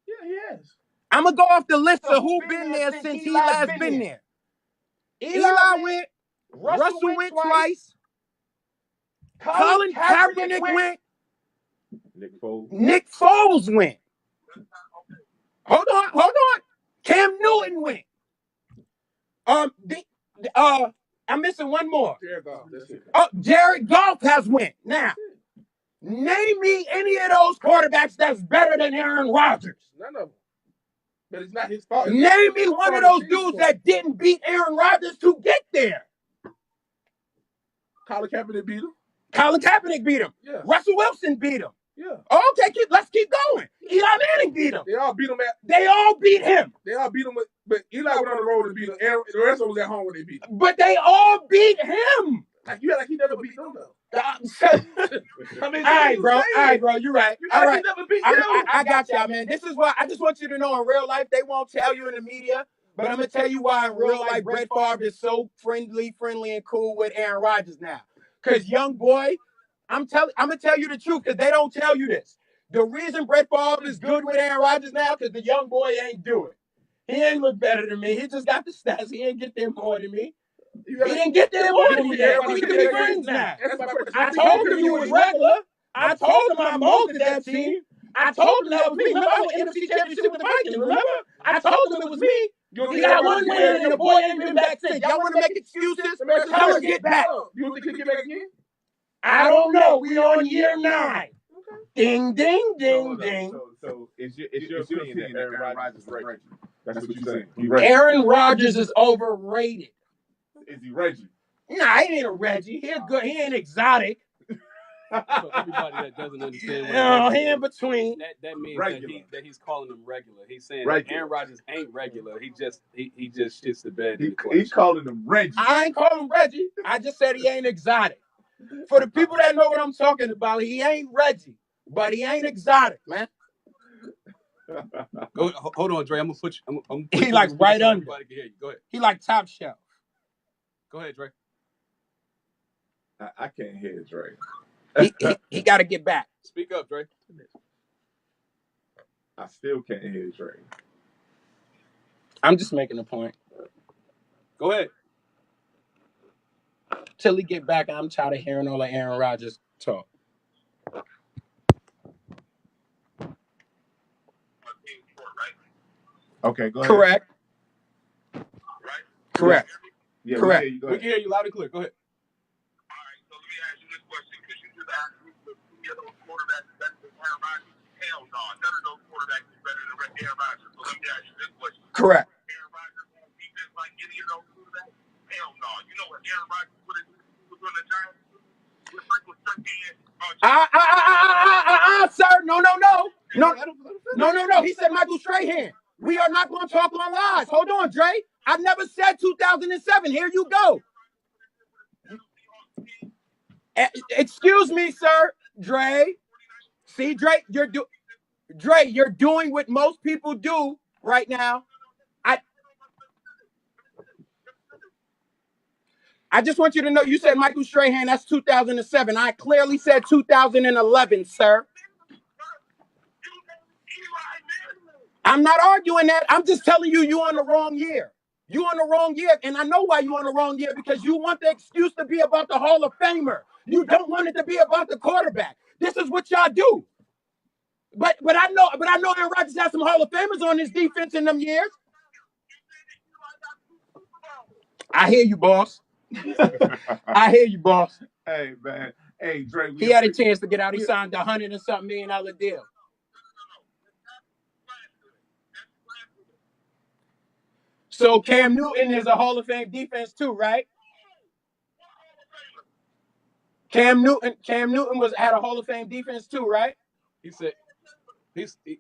Yeah, he has. I'm gonna go off the list of who been there since he last been there. Eli went. Russell went twice. Colin Kaepernick went. Nick Foles went. Hold on. Cam Newton went. I'm missing one more. Jared Goff has went. Now, name me any of those quarterbacks that's better than Aaron Rodgers. None of them. But it's not his fault. Name me one of those dudes that didn't beat Aaron Rodgers to get there. Colin Kaepernick beat him. Colin Kaepernick beat him. Yeah. Russell Wilson beat him. Yeah. Okay, let's keep going. Eli Manning beat him. They all beat him. They all beat him. They all beat him. But Eli went on the road and beat him. Aaron, the rest of them was at home when they beat him. But they all beat him. Like he never beat them though. I mean, all right, bro. You're right. All right. I got y'all, man. This is why I just want you to know in real life they won't tell you in the media, but I'm gonna tell you why in real life Brett Favre is so friendly and cool with Aaron Rodgers now. Cause young boy, I'm gonna tell you the truth because they don't tell you this. The reason Brett Favre is good with Aaron Rodgers now because the young boy ain't do it. He ain't look better than me. He just got the stats. He ain't get there more than me. He didn't get there more than me. We can be friends now. I told him you was regular. I told him I molded that team. I told him that was me. Remember, I won NFC Championship with the Vikings. Remember? I told him it was me. He got one win and the boy ain't been back since. Y'all want to make excuses? Tell him get back. You think he'll get back again? I don't know. We on year 9. Ding, ding, ding, ding. So it's your opinion that Aaron Rodgers is Reggie. That's what you're saying. Aaron Rodgers is overrated. Is he Reggie? Nah, he ain't a Reggie. He's good. He ain't exotic. So everybody that doesn't understand, he in between. That means that he's calling him regular. He's saying regular. That Aaron Rodgers ain't regular. He just shits the bed. He's calling him Reggie. I ain't calling him Reggie. I just said he ain't exotic. For the people that know what I'm talking about, he ain't Reggie, but he ain't exotic, man. Hold on, Dre. I'm gonna put you. He like right under. Everybody can hear you. Go ahead. He like top shelf. Go ahead, Dre. I can't hear Dre. He got to get back. Speak up, Dre. I still can't hear Dre. I'm just making a point. Go ahead. Till he get back, I'm tired of hearing all the Aaron Rodgers talk. Okay, go ahead. Correct. right? Correct. Yeah, Correct. we can hear you. Go We ahead. can hear you loud and clear. Go ahead. All right, so let me ask you this question, because you just asked me if any of those quarterbacks is better than Aaron Rodgers. Hell no, none of those quarterbacks is better than Aaron Rodgers. So let me ask you this question. Correct. Aaron Rodgers has defense like any of those quarterbacks? Hell no. You know what Aaron Rodgers would have done if he was on the Giants? With Michael Strahan, Sir. No. No. He said Michael Strahan. We are not going to talk on lies. Hold on, Dre. I never said 2007. Here you go. Excuse me, sir. Dre. See, Dre, you're doing what most people do right now. I just want you to know you said Michael Strahan, that's 2007. I clearly said 2011, sir. I'm not arguing that. I'm just telling you you're on the wrong year. You're on the wrong year, and I know why you're on the wrong year, because you want the excuse to be about the Hall of Famer. You don't want it to be about the quarterback. This is what y'all do. But I know Aaron Rodgers has some Hall of Famers on his defense in them years. I hear you, boss. I hear you, boss. Hey, man. Hey, Dre. He had a chance to get out. He signed a $100 and something million deal. So Cam Newton is a Hall of Fame defense too, right? Cam Newton had a Hall of Fame defense too, right? He said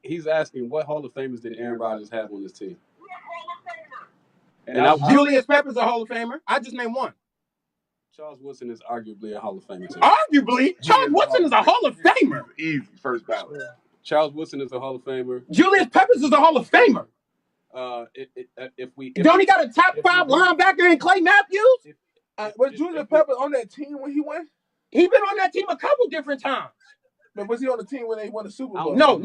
he's asking what Hall of Famers did Aaron Rodgers have on his team? And Julius Peppers a Hall of Famer. I just named one. Charles Woodson is arguably a Hall of Famer too. Arguably, Charles Woodson is a Hall of Famer. Easy, first ballot. Charles Woodson is a Hall of Famer. Julius Peppers is a Hall of Famer. Don't he got a top 5 linebacker in Clay Matthews? Was Julius Peppers on that team when he went? He been on that team a couple different times. But was he on the team when they won the Super Bowl? No.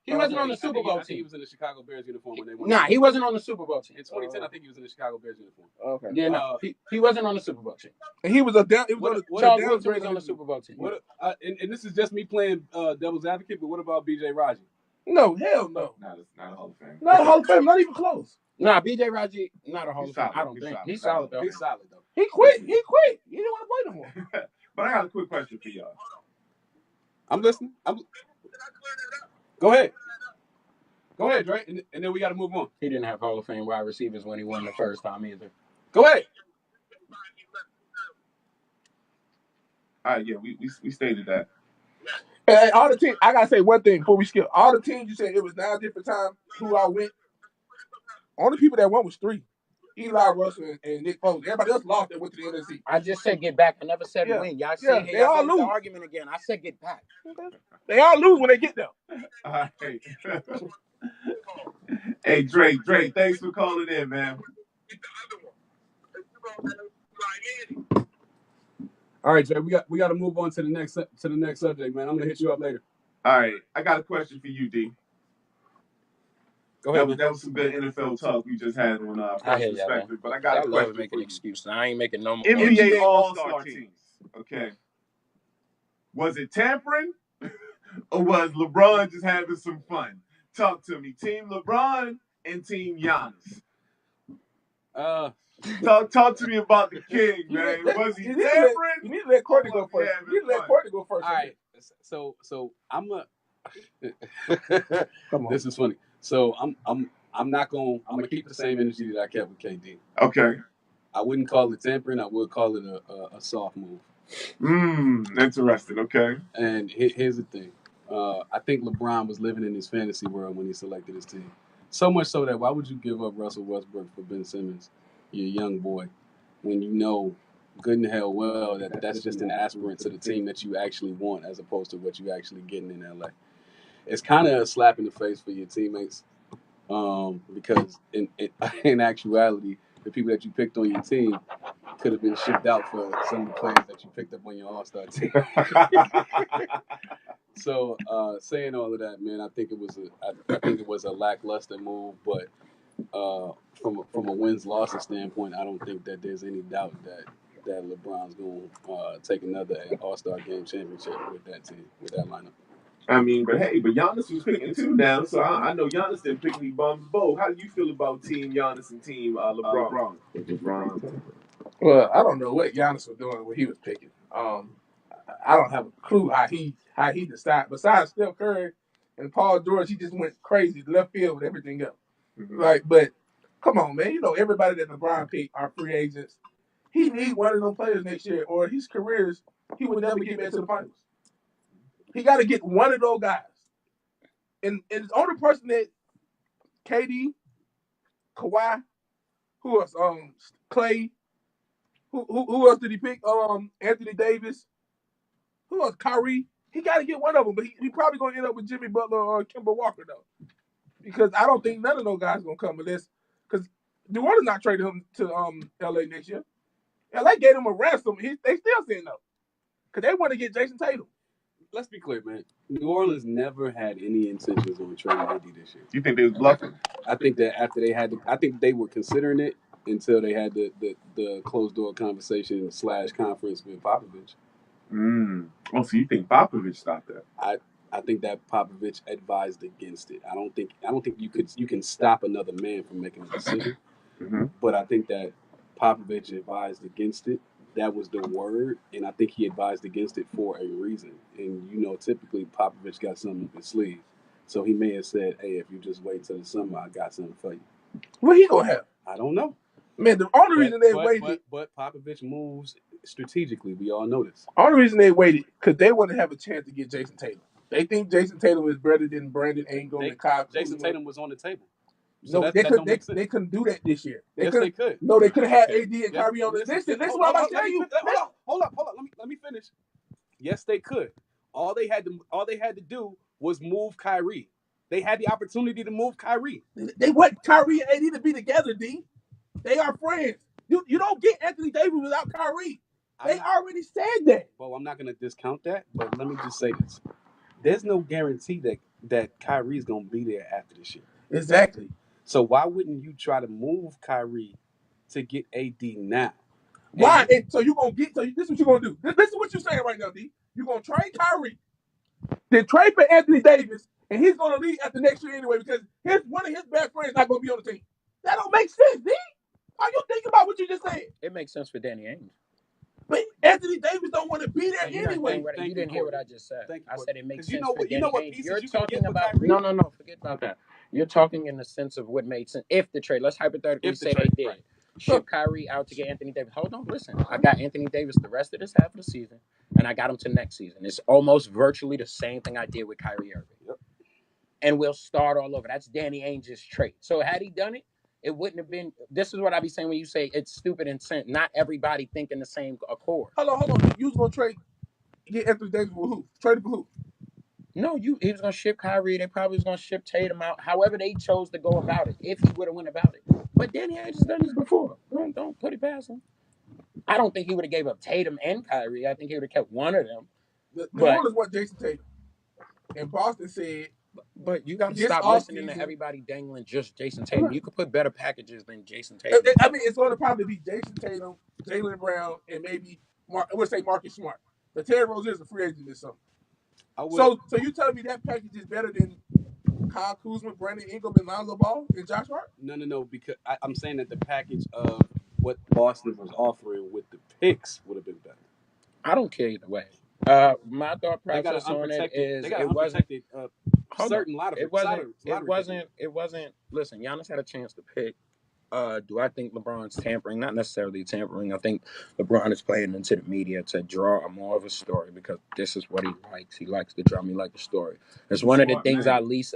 He wasn't on the Super Bowl I think he team. was in the Chicago Bears uniform when they won. Nah, he wasn't on the Super Bowl team. In 2010, I think he was in the Chicago Bears uniform. Okay. Yeah, no. He wasn't on the Super Bowl team. And he was a down. It was Charles Woodson was on the Super Bowl team. And this is just me playing devil's advocate, but what about B.J. Raji? No, hell no. Not a Hall of Fame. Not a Hall of Fame. Not even close. Nah, B.J. Raji, not a Hall of Fame. I don't think. He's solid though. He's solid though. He quit. He didn't want to play no more. But I got a quick question for y'all. I'm listening. Go ahead, Dre, and then we got to move on. He didn't have Hall of Fame wide receivers when he won the first time either. Go ahead. All right, yeah, we stated that. And all the teams, I gotta say one thing before we skip. All the teams you said it was 9 different times who I went. Only people that won was 3. Eli Russell and Nick Foles. Everybody else lost that went to the NFC. I just said get back. I never said win. Y'all said they all lose. The argument again. I said get back. They all lose when they get there. All right. Hey, Drake, thanks for calling in, man. All right, Jay, we got to move on to the next subject, man. I'm gonna hit you up later. All right, I got a question for you, D. Go ahead. That was some good NFL talk we just had on Phresh Perspective, but I got a question making excuses. I ain't making no more. NBA All-Star teams. Okay. Was it tampering, or was LeBron just having some fun? Talk to me, Team LeBron and Team Giannis. Talk to me about the king, man. Was he tampering? You need to let Courtney go first. You need to let Courtney go first. All right. So I'm a. Come on. This is funny. So I'm gonna keep the same energy that I kept with KD. Okay. I wouldn't call it tampering. I would call it a soft move. Interesting. Okay. And here's the thing. I think LeBron was living in his fantasy world when he selected his team. So much so that why would you give up Russell Westbrook for Ben Simmons, your young boy, when you know good and hell well that that's just an aspirant to the team that you actually want as opposed to what you actually getting in LA. It's kind of a slap in the face for your teammates because in actuality, the people that you picked on your team could have been shipped out for some of the players that you picked up on your All-Star team. So saying all of that, man, I think it was a lackluster move, but from a wins-losses standpoint, I don't think that there's any doubt that LeBron's going to take another All-Star Game championship with that team, with that lineup. I mean, but hey, but Giannis was picking too now, so I know Giannis didn't pick any bums. Bo, how do you feel about Team Giannis and Team LeBron? LeBron. LeBron. Well, I don't know what Giannis was doing when he was picking. I don't have a clue how he decided. Besides Steph Curry and Paul George, he just went crazy left field with everything else. Mm-hmm. Like, but come on, man. You know everybody that LeBron picked are free agents. He needs one of them players next year, or his careers he would never get back to the finals. He got to get one of those guys. And the only person that KD, Kawhi, who else? Clay. Who else did he pick? Anthony Davis. Who else? Kyrie. He got to get one of them, but he probably gonna end up with Jimmy Butler or Kemba Walker though, because I don't think none of those guys gonna come unless because New Orleans not trading him to LA next year. LA gave him a ransom. They still saying no because they want to get Jason Tatum. Let's be clear, man. New Orleans never had any intentions on trading AD this year. You think they was bluffing? I think that after they had, I think they were considering it until they had the closed door conversation / conference with Popovich. Oh, so you think Popovich stopped that? I think that Popovich advised against it. I don't think you can stop another man from making a decision. Mm-hmm. But I think that Popovich advised against it. That was the word, and I think he advised against it for a reason. And typically Popovich got something up his sleeve, so he may have said, "Hey, if you just wait till the summer, I got something for you." What he gonna have? I don't know. Man, the only reason they waited. But Popovich moves strategically. We all know this. Only reason they waited because they want to have a chance to get Jason Tatum. They think Jason Tatum is better than Brandon Ingram and Kyle Kuzma. Jason Tatum was on the table. So no, they couldn't do that this year. They could. No, they could have had AD and Kyrie on the list. Listen, what I'm about to tell you. Hold up. Let me finish. Yes, they could. All they had to do was move Kyrie. They had the opportunity to move Kyrie. They want Kyrie and AD to be together, D. They are friends. You don't get Anthony Davis without Kyrie. They already said that. Well, I'm not going to discount that, but let me just say this. There's no guarantee that Kyrie's going to be there after this year. Exactly. So why wouldn't you try to move Kyrie to get AD now? Why? So you're going to get – so this is what you're going to do. This is what you're saying right now, D. You're going to trade Kyrie, then trade for Anthony Davis, and he's going to leave after next year anyway because one of his best friends not going to be on the team. That don't make sense, D. Are you thinking about what you just said? It makes sense for Danny Ainge. But Anthony Davis don't want to be there anyway. You didn't hear what I just said. I said it makes sense for Danny Ainge. You're talking about no, forget about that. You're talking in the sense of what made sense. If the trade, let's hypothetically say they did. Right. Ship Kyrie out to get Anthony Davis. Hold on, listen. I got Anthony Davis the rest of this half of the season, and I got him to next season. It's almost virtually the same thing I did with Kyrie Irving. Yep. And we'll start all over. That's Danny Ainge's trade. So had he done it, it wouldn't have been. This is what I be saying when you say it's stupid and sent. Not everybody thinking the same accord. Hold on. You was gonna get Anthony Davis for who? Trade for who? No, he was gonna ship Kyrie. They probably was gonna ship Tatum out. However they chose to go about it, if he would have went about it. But Danny Ainge has done this before. Don't put it past him. I don't think he would have gave up Tatum and Kyrie. I think he would have kept one of them. The Orleans want Jason Tatum, and Boston said. But you got to stop listening to everybody dangling just Jason Tatum. You could put better packages than Jason Tatum. I mean, it's going to probably be Jason Tatum, Jaylen Brown, and maybe I would say Marcus Smart. But Terry Rozier is a free agent this summer. So you telling me that package is better than Kyle Kuzma, Brandon Ingram, and Lonzo Ball and Josh Hart? No, because I'm saying that the package of what Boston was offering with the picks would have been better. I don't care either way. My thought process on it is it wasn't. It wasn't. Listen, Giannis had a chance to pick. Do I think LeBron's tampering? Not necessarily tampering. I think LeBron is playing into the media to draw more of a story because this is what he likes. He likes to draw me like a story. It's one of the things I least.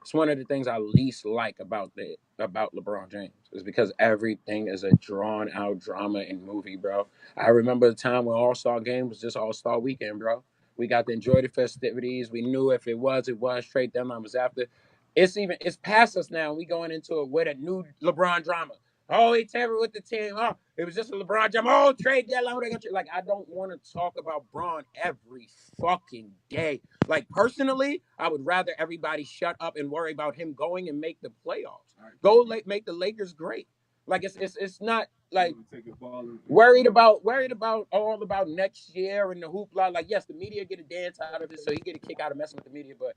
It's one of the things I least like about LeBron James is because everything is a drawn out drama and movie, bro. I remember the time when All-Star Game was just All-Star Weekend, bro. We got to enjoy the festivities. We knew if it was. Trade deadline was after. It's past us now. We going into it with a new LeBron drama. Oh, he tampered with the team. Oh, it was just a LeBron drama. Oh, trade deadline. Like, I don't want to talk about Bron every fucking day. Like, personally, I would rather everybody shut up and worry about him going and make the playoffs. Right. Make the Lakers great. Like it's not like You take a ball and worried about all about next year and the hoopla. Like yes, the media get a dance out of it, so he get a kick out of messing with the media. But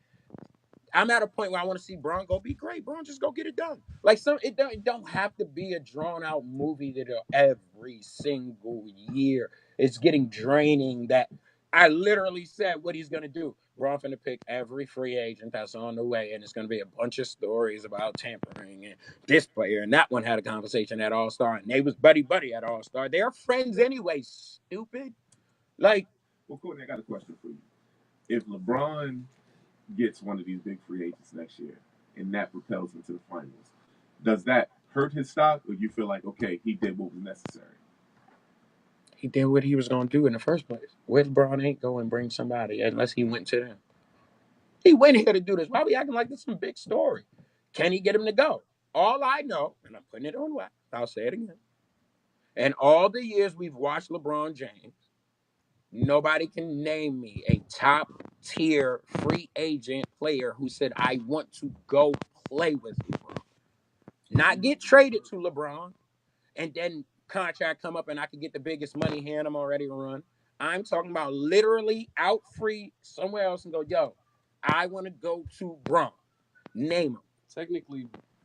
I'm at a point where I want to see Braun go be great. Braun just go get it done. Like it don't have to be a drawn out movie that every single year. It's getting draining. That I literally said what he's gonna do. Braun finna pick every free agent that's on the way, and it's gonna be a bunch of stories about tampering and this player and that one had a conversation at All Star, and they was buddy at All Star. They're friends anyway. Stupid. Like, well, Courtney, I got a question for you. If LeBron gets one of these big free agents next year, and that propels him to the finals, does that hurt his stock, or you feel like okay, he did what was necessary? he did what he was gonna do in the first place. Where's Braun ain't go and bring somebody unless he went to them. He went here to do this. Why are we acting like this is some big story? Can he get him to go? All I know, and I'm putting it on wax, I'll say it again. In all the years we've watched LeBron James, nobody can name me a top tier free agent player who said, I want to go play with LeBron. Not get traded to LeBron and then contract come up and I could get the biggest money here and I'm already run. I'm talking about literally out free somewhere else and go, yo, I want to go to Braun. Name him.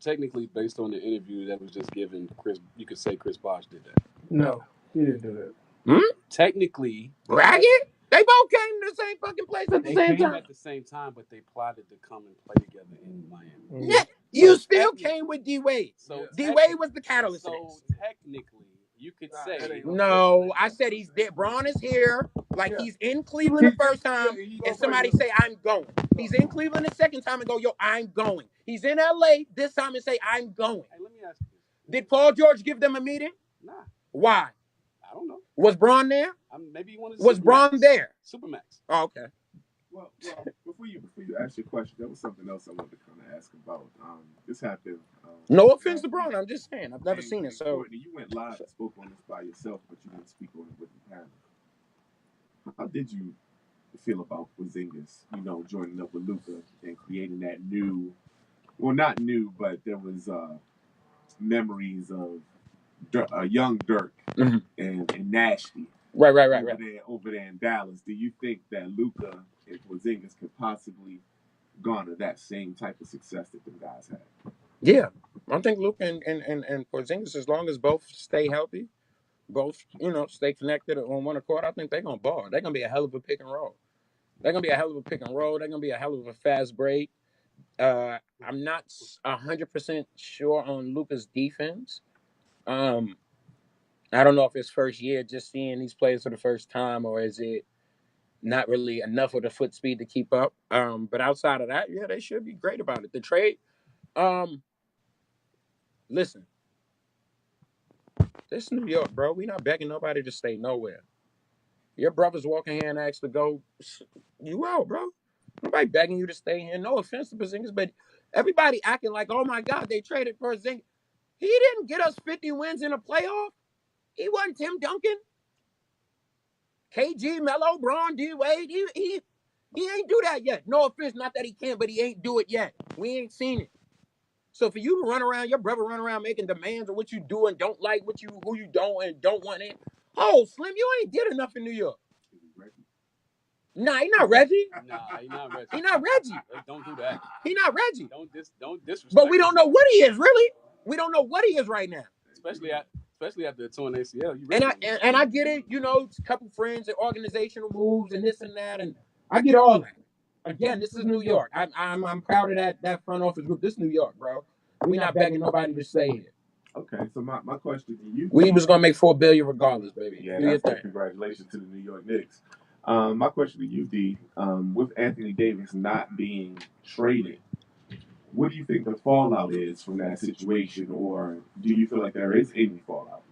Technically, based on the interview that was just given, you could say Chris Bosh did that. No, he didn't do that. Technically, Bragging? They both came to the same fucking place at the they same came time. at the same time, but they plotted to come and play together in Miami. Yeah, you still came with D Wade. So D Wade was the catalyst. So technically, you could say no. I said he's there. Braun is here. Like he's in Cleveland the first time, and somebody say I'm going. He's in Cleveland the second time and go, yo, I'm going. He's in LA this time and say I'm going. Hey, let me ask you this. Did Paul George give them a meeting? Nah. Why? I don't know. Was Braun there? Maybe he wanted. Was Braun there? Supermax. Oh, okay. Well, before you ask your question, there was something else I wanted to kind of ask about. This happened. No offense to Braun, I'm just saying I've never seen it. So Courtney, you went live and spoke on this by yourself, but you didn't speak on it with the panel. How did you feel about Porzingis, joining up with Luka and creating that new, well, not new, but there was memories of young Dirk and Nasty. Right. Over there in Dallas. Do you think that Luka and Porzingis could possibly garner that same type of success that them guys had? Yeah, I think Luka and Porzingis, as long as both stay healthy, both stay connected on one accord, I think they're gonna ball. They're gonna be a hell of a pick and roll. They're gonna be a hell of a pick and roll. They're gonna be a hell of a fast break. I'm not 100% sure on Luka's defense. I don't know if it's first year just seeing these players for the first time, or is it not really enough of the foot speed to keep up. But outside of that, yeah, they should be great about it. The trade, listen, this is New York, bro. We not begging nobody to stay nowhere. Your brother's walking here and asked to go, you out, bro. Nobody begging you to stay here. No offense to Porzingis, but everybody acting like, oh my God, they traded Porzingis. He didn't get us 50 wins in a playoff. He wasn't Tim Duncan. KG, Melo, Braun, D Wade. He ain't do that yet. No offense, not that he can't, but he ain't do it yet. We ain't seen it. So for you to run around, your brother run around making demands of what you do and don't like, who you don't and don't want it. Oh, Slim, you ain't did enough in New York. Nah, he not Reggie. Nah, he not Reggie. He not Reggie. Don't do that. He not Reggie. Don't disrespect. But we don't know what he is, really. We don't know what he is right now. Especially after the torn ACL. And I get it, a couple friends and organizational moves and this and that, and I get all that. Again, this is New York. I'm proud of that front office group. This is New York, bro. We not begging nobody to stay here. Okay, so my question to you. We was gonna make $4 billion regardless, baby. Yeah, that's right. Congratulations to the New York Knicks. My question to you, D, with Anthony Davis not being traded, what do you think the fallout is from that situation, or do you feel like there is any fallout?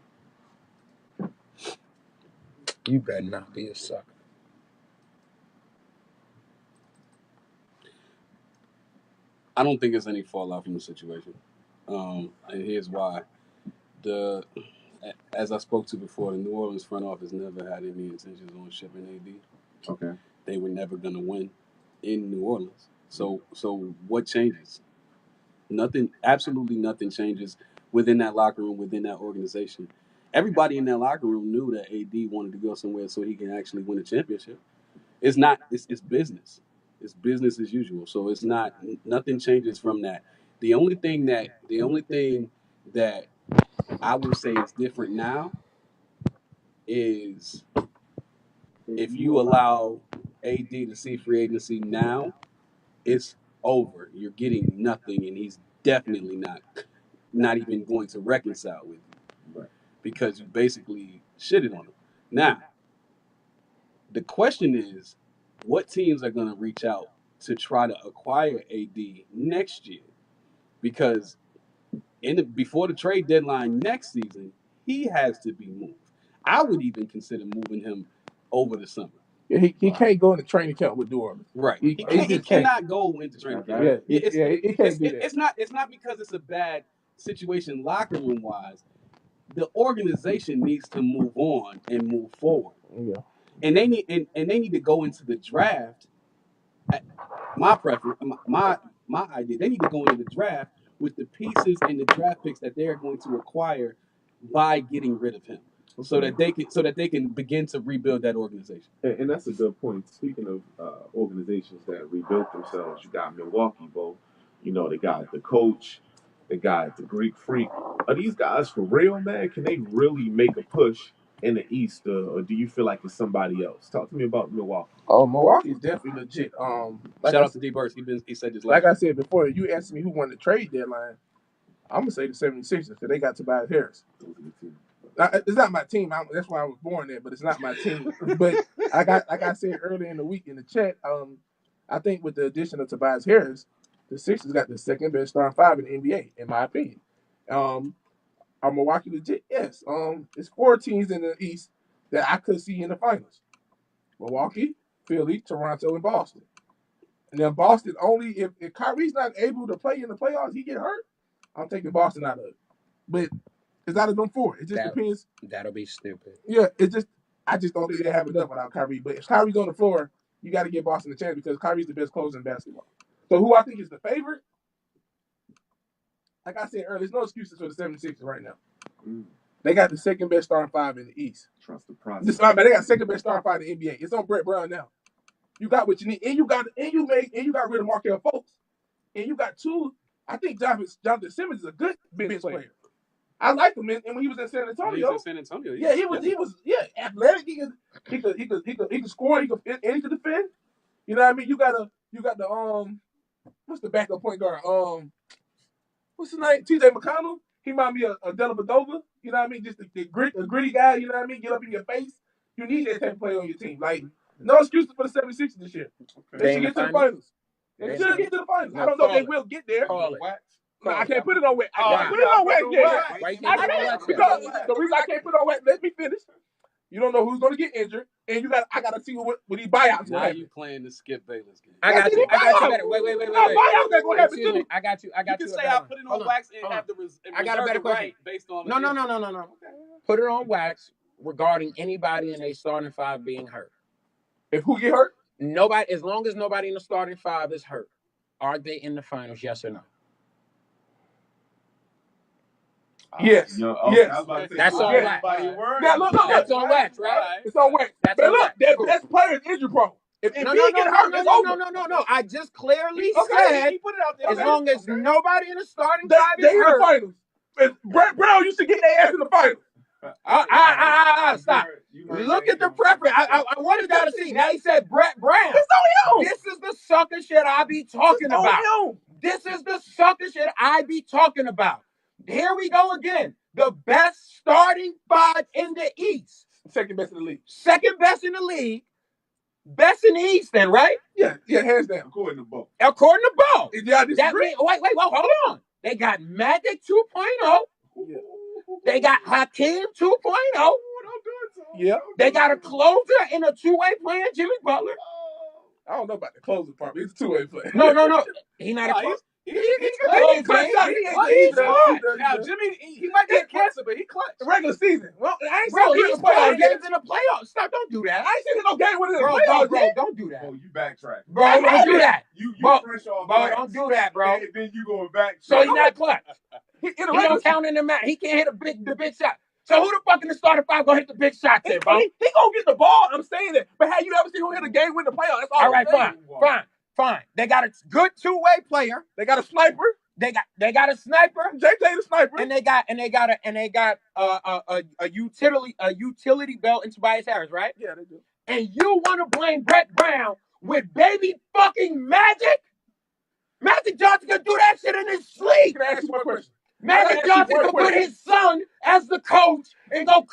You better not be a sucker. I don't think there's any fallout from the situation. And here's why. As I spoke to before, the New Orleans front office never had any intentions on shipping AD. Okay. They were never going to win in New Orleans. So what changes? Nothing. Absolutely nothing changes. within that locker room, within that organization. Everybody in that locker room knew that AD wanted to go somewhere so he can actually win a championship. It's not. It's business. It's business as usual. So it's not. Nothing changes from that. The only thing that I will say is different now is if you allow AD to see free agency now, it's over. You're getting nothing, and he's definitely not even going to reconcile with you, right? Because you basically shitted on him. Now, the question is, what teams are going to reach out to try to acquire AD next year? Because before the trade deadline next season, he has to be moved. I would even consider moving him over the summer. Yeah, he can't go in the training camp with New Orleans. Right. He He cannot go into training camp. Yeah, he can't do that. It's not because it's a bad situation locker room wise. The organization needs to move on and move forward. Yeah. And they need to go into the draft. My preference, my idea, they need to go into the draft with the pieces and the draft picks that they're going to acquire by getting rid of him, so that they can begin to rebuild that organization. And that's a good point. Speaking of organizations that rebuilt themselves, you got Milwaukee, Bo. You know, they got the coach, they got the Greek Freak. Are these guys for real, man? Can they really make a push in the East, or do you feel like it's somebody else? Talk to me about Milwaukee. Oh, Milwaukee is definitely legit. Shout out to D Burst. He said this. Like I said before, you asked me who won the trade deadline. I'm gonna say the 76ers because they got Tobias Harris. It's not my team. That's why I was born there, but it's not my team. But like I said earlier in the week in the chat, I think with the addition of Tobias Harris, the Sixers got the second best starting five in the NBA, in my opinion. Are Milwaukee legit? Yes. It's 4 teams in the East that I could see in the finals: Milwaukee, Philly, Toronto, and Boston. And then Boston only if Kyrie's not able to play in the playoffs, he get hurt. I'm taking Boston out of it. But it's out of them 4. It just depends. That'll be stupid. Yeah, I just don't think they have enough without Kyrie. But if Kyrie's on the floor, you got to give Boston a chance because Kyrie's the best closer in basketball. So who I think is the favorite? Like I said earlier, there's no excuses for the 76ers right now. They got the second best starting five in the East. Trust the process. They got the second best starting five in the NBA. It's on Brett Brown now. You got what you need, and you got rid of Markelle Fultz, and you got 2. I think Jonathan Simmons is a good bench player. I like him, and when he was in San Antonio, yeah, he was athletic. He could score. He could defend. You know what I mean? You got the what's the backup point guard? What's his name? T.J. McConnell. He remind me of Dellavedova. You know what I mean? Just a gritty guy. You know what I mean? Get up in your face. You need that type of player on your team. Like no excuses for the 76ers this year. They should get to the finals. They should get to the finals. I don't know if they will get there. No, I can't put it on wax. I can't put it on wax yet. Because the reason I can't put it on wax, let me finish. You don't know who's going to get injured, and I got to see what these buyouts now will happen. You playing the Skip Bayless game. I got you better. Wait. Buyouts that's going to happen too. I got you. You can say I put it on wax and have the I got a better question. Right based on No. Put it on wax regarding anybody in a starting five being hurt. If who get hurt? Nobody, as long as nobody in the starting five is hurt, are they in the finals? Yes or no? Yes. Yes. That's on wax. Now look, That's on wax, right? It's on wax. But look, that best player is injury prone. If he get hurt, it's over. No. I just clearly said as long as nobody in the starting five they is in the hurt. finals. And Brett Brown used to get their ass in the finals. Stop. Look at the preference. I wanted y'all to see. Now he said Brett Brown. It's on him. This is the sucker shit I be talking about. This is the sucker shit I be talking about. Here we go again. The best starting five in the East. Second best in the league. Second best in the league. Best in the East, then, right? Yeah, hands down. According to Bo. According to Bo. Y'all disagree? Wait, hold on. They got Magic 2.0. Yeah. They got Hakeem 2.0. Yeah. They got a closer in a two-way player, Jimmy Butler. I don't know about the closing part, but he's a two-way player. No. He's not a closer. He's clutch. Now, Jimmy, he might get cancer, but he clutch. The regular season. Well, I ain't Bro, seen he's playing games in the playoffs. Stop, don't do that. I ain't seen no game with it in the Bro, playoffs. don't do that. Oh, you backtrack. Bro, don't do that. You bro, fresh off bro, wax. don't do that, bro. And then you going back. So he's not clutch. in He the regular don't count in the match. He can't hit the big shot. So who the fuck in the starting five gonna hit the big shot then, bro? He gonna get the ball. I'm saying that. But have you ever seen him hit a game win the playoff? That's all. All right, fine. They got a good two-way player. They got a sniper. They got a sniper. JJ the sniper. And they got a utility belt in Tobias Harris, right? Yeah, they do. And you want to blame Brett Brown with baby fucking Magic? Magic Johnson can do that shit in his sleep. Can I ask you one question? Magic Johnson can put his son as the coach and go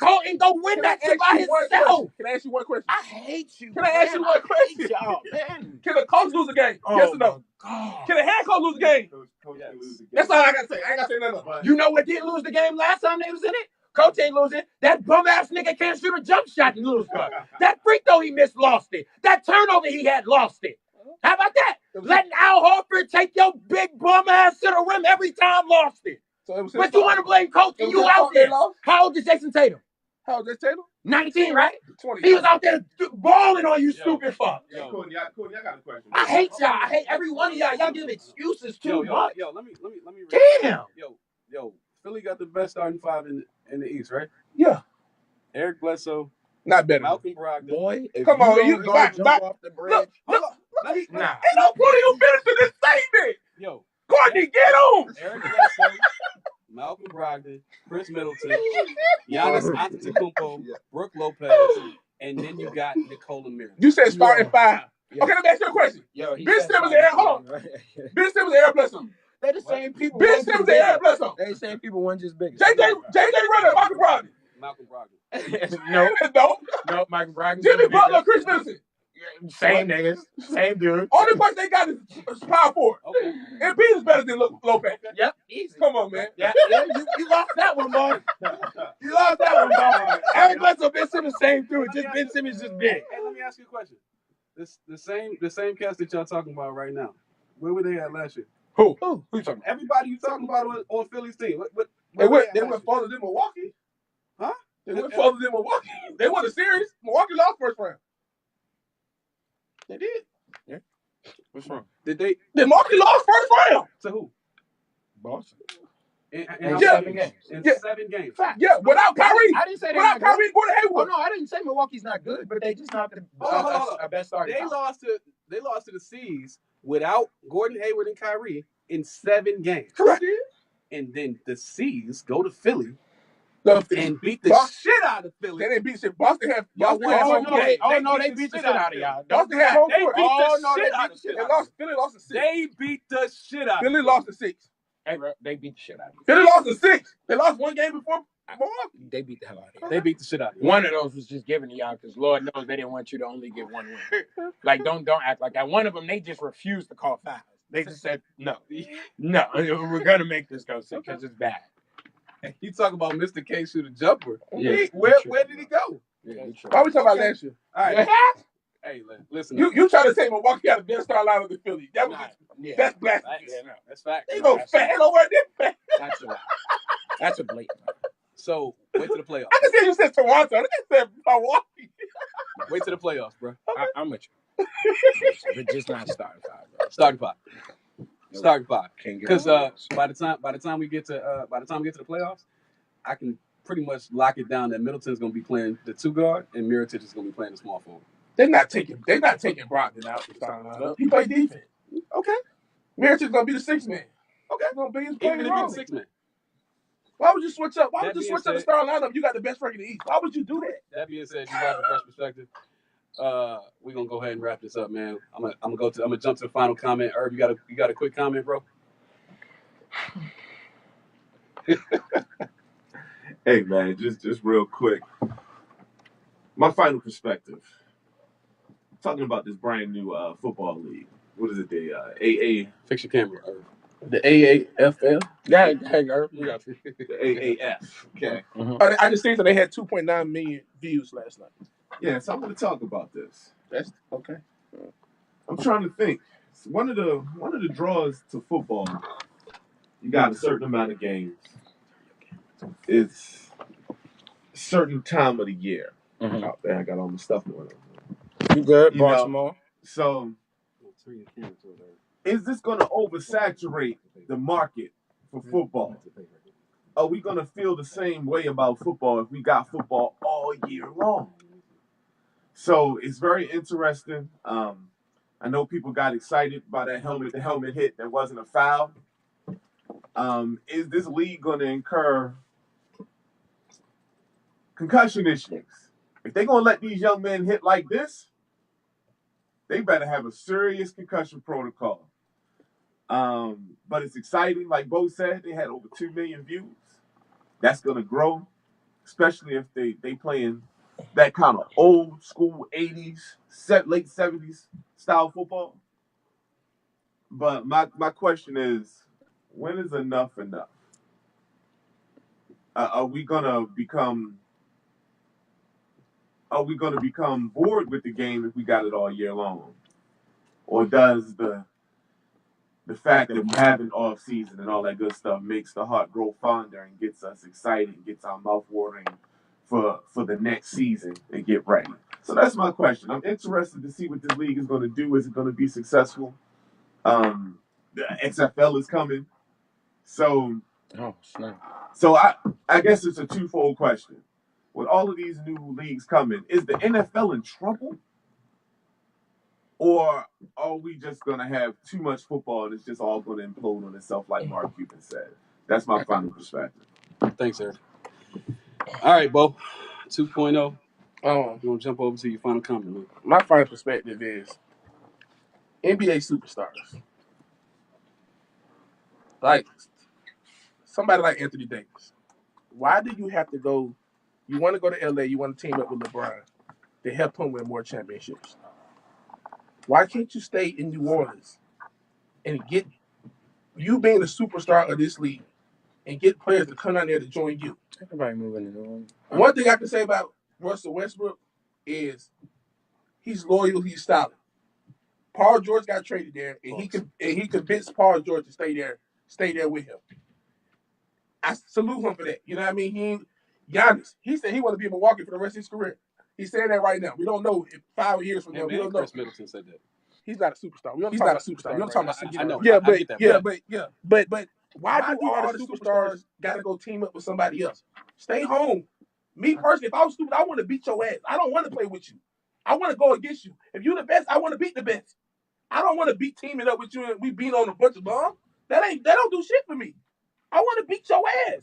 win that shit by himself. Can I ask you one question? I hate you. Can I ask you one question? Y'all, man. Can a coach lose a game? Yes or no? God. Can a head coach lose a game? Coach can lose the game. That's all I gotta say. I ain't gotta say nothing else. You know what didn't lose the game last time they was in it? Coach ain't losing. That bum ass nigga can't shoot a jump shot and lose. That free throw he missed lost it. That turnover he had lost it. How about that? Letting Al Horford take your big bum ass to the rim every time lost it. So but you want to blame Coach and you out there. How old is Jason Tatum? How old is Tatum? 19, right? 20. He was out there balling on you, stupid fuck. Courtney, I got a question. I hate y'all. I hate every one of y'all. Y'all give excuses too much. Yo, let me. Damn. Yo, Philly got the best starting five in the East, right? Yeah. Eric Bledsoe, not better. Malcolm Brogdon. Boy, come on, you go jump off the bridge. Look. Nah. Ain't no point in you finishing this statement. Yo, Courtney, get on. Eric Bledsoe, Malcolm Brogdon, Chris Middleton, Giannis Antetokounmpo, Brooke Lopez, and then you got Nikola Mirotic. You said starting five. Okay, let me ask you a question. Ben Simmons and Eric, hold on. Ben Simmons and Eric Bledsoe. They the same people. Ben Simmons and Eric Bledsoe. They the same people. One just bigger. JJ Redick, Malcolm Brogdon. No, Michael Brogdon. Jimmy Butler, Chris Middleton. Same niggas, same dude. Only person they got is power forward. Okay. And Pete is better than Lopez. Yep, easy. Come on, man. Yeah, you lost that one, boy. You lost that one, boy. Eric Bledsoe, Ben Simmons, same dude. Just Ben Simmons, just big. Hey, let me ask you a question. The same cast that y'all talking about right now. Where were they at last year? Who you talking about? Everybody you talking about on Philly's team. They went further than Milwaukee. Huh? They went further than Milwaukee. They won the series. Milwaukee lost first round. They did. Yeah. What's wrong? Did they? Milwaukee lost first round. To who? Boston. In 7 games. In Yeah. 7 games. Yeah, without Kyrie. I didn't say without Kyrie and Gordon Oh Hayward. no, I didn't say Milwaukee's not good, but they just not the best starting. They lost to the C's without Gordon Hayward and Kyrie in 7 games. Correct. And then the C's go to Philly and beat the shit out of Philly. They didn't beat shit. Boston had They beat the shit out of y'all. Boston had home They court. beat the shit out of Philly. Philly lost to 6. They beat the shit out of Philly lost to 6. Hey, bro, they beat the shit out of you. Philly lost to 6. They lost one game before Milwaukee. They beat the hell out of you. They beat the shit out of you. One of those was just given to y'all because Lord knows they didn't want you to only get one win. Like, don't act like that. One of them, they just refused to call fouls. They just said, no, we're going to make this go because it's bad. You talk about Mr. K shoot a jumper. Yeah, Where did he go? Yeah, Why we talking about last year? All right. Hey, listen. You try to say Milwaukee had a better star lineup than Philly. That was that's blasphemy. That's fact. They go fan over there. That's a lie. That's a blatant lie. So, wait to the playoffs. I just said you said Toronto. I just said Milwaukee. Wait to the playoffs, bro. I'm with you. But just not starting five, bro. Starting five. Because by the time we get to the playoffs, I can pretty much lock it down that Middleton's going to be playing the 2 guard and Mirotic is going to be playing the small forward. They're not taking Brogdon out the starting lineup. He play defense. Okay. Mirotic's gonna be the 6th man. Okay, gonna be his Even if role. he's the 6th man. Why would you switch up? Why would you That switch being up the starting lineup? You got the best record in the East. Why would you do that? That being said, you guys have a fresh perspective. We're gonna go ahead and wrap this up, man. I'm gonna jump to the final comment. Herb, you got a quick comment, bro? Hey man, just real quick. My final perspective. Talking about this brand new football league. What is it? The AA. Fix your camera, Herb. The AAFL? Yeah, hey, Herb. The AAF. Okay. I just seen that they had 2.9 million views last night. Yeah, so I'm going to talk about this. That's okay. I'm trying to think. One of the draws to football, you got a certain amount of games. It's a certain time of the year. Oh, man, I got all my stuff going on. You good, Baltimore? So, is this going to oversaturate the market for football? are we gonna feel the same way about football if we got football all year long? So it's very interesting. I know people got excited by that helmet to helmet hit that wasn't a foul. Is this league going to incur concussion issues? If they're going to let these young men hit like this, they better have a serious concussion protocol. But it's exciting. Like Bo said, they had over 2 million views. That's going to grow, especially if they playing that kind of old school 80s, late 70s style football. But my question is, when is enough enough? Are we gonna become bored with the game if we got it all year long, or does the fact that we have an off season and all that good stuff makes the heart grow fonder and gets us excited and gets our mouth watering for the next season and get ready? So that's my question. I'm interested to see what this league is going to do. Is it going to be successful? The XFL is coming, so Oh, snap. so I guess it's a twofold question. With all of these new leagues coming, is the NFL in trouble? Or are we just going to have too much football and it's just all going to implode on itself, like Mark Cuban said? That's my final perspective. Thanks, Eric. All right, Bo. 2.0. Um, You want to jump over to your final comment, man? my final perspective is NBA superstars. Like somebody like Anthony Davis. Why do you have to go? You want to go to LA, you want to team up with LeBron to help him win more championships. Why can't you stay in New Orleans and get you being the superstar of this league and get players to come down there to join you? Everybody moving in the room. One thing I can say about Russell Westbrook is he's loyal, he's solid. Paul George got traded there, and he convinced Paul George to stay there with him. I salute him for that. You know what I mean? Giannis, he said he want to be in Milwaukee for the rest of his career. He's saying that right now. We don't know if 5 years from now. We don't know. Chris Middleton said that. He's not a superstar. He's not a superstar. We don't talk about superstars. I know. Yeah, I get that. but why do all the superstars got to go team up with somebody else? Stay home. Me personally, if I was stupid, I want to beat your ass. I don't want to play with you. I want to go against you. If you're the best, I want to beat the best. I don't want to be teaming up with you and we beat on a bunch of bombs. That don't do shit for me. I want to beat your ass.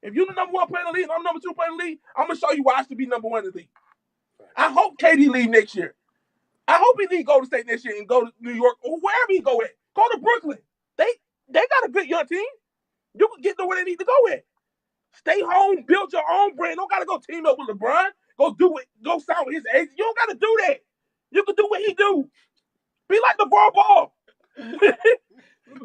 If you're the number one player in the league and I'm number two player in the league, I'm gonna show you why I should be number one in the league. I hope KD leave next year. I hope he leave Golden State next year and go to New York or wherever he go at. Go to Brooklyn. They got a good young team. You can get to where they need to go at. Stay home, build your own brand. Don't gotta go team up with LeBron. Go sign with his agent. You don't gotta do that. You can do what he do. Be like LeVar Ball.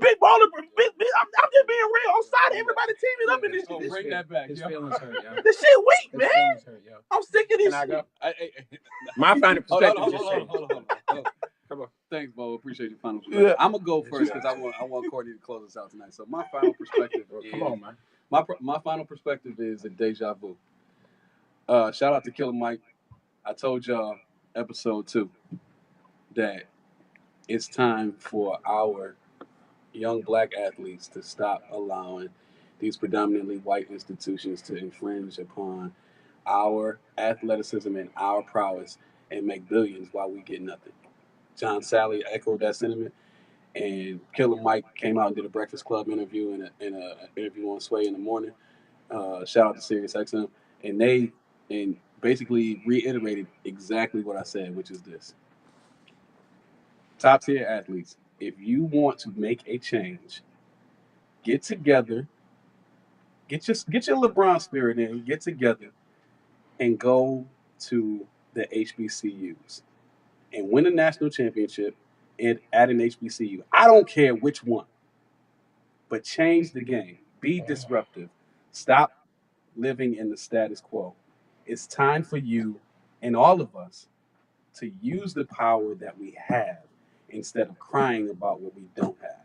Big baller, I'm just being real. I'm sorry to everybody teaming up in this shit. Bring that back. His feelings hurt, yo. This shit weak, His man. feelings hurt, yo. I'm sick of this Can I shit. go? My final perspective Hold just on. changed. Come on. Thanks, Bo. Appreciate your final perspective. Yeah. I'm gonna go first because I want Courtney to close us out tonight. So my final perspective is, Come on, man. my final perspective is a deja vu. Shout out to Killer Mike. I told y'all episode 2 that it's time for our young black athletes to stop allowing these predominantly white institutions to infringe upon our athleticism and our prowess and make billions while we get nothing. John Sally echoed that sentiment, and Killer Mike came out and did a Breakfast Club interview and an interview on Sway in the morning. Shout out to SiriusXM, and they basically reiterated exactly what I said, which is this: top tier athletes, if you want to make a change, get together, get your LeBron spirit in, get together, and go to the HBCUs and win a national championship at an HBCU. I don't care which one, but change the game. Be disruptive. Stop living in the status quo. It's time for you and all of us to use the power that we have instead of crying about what we don't have.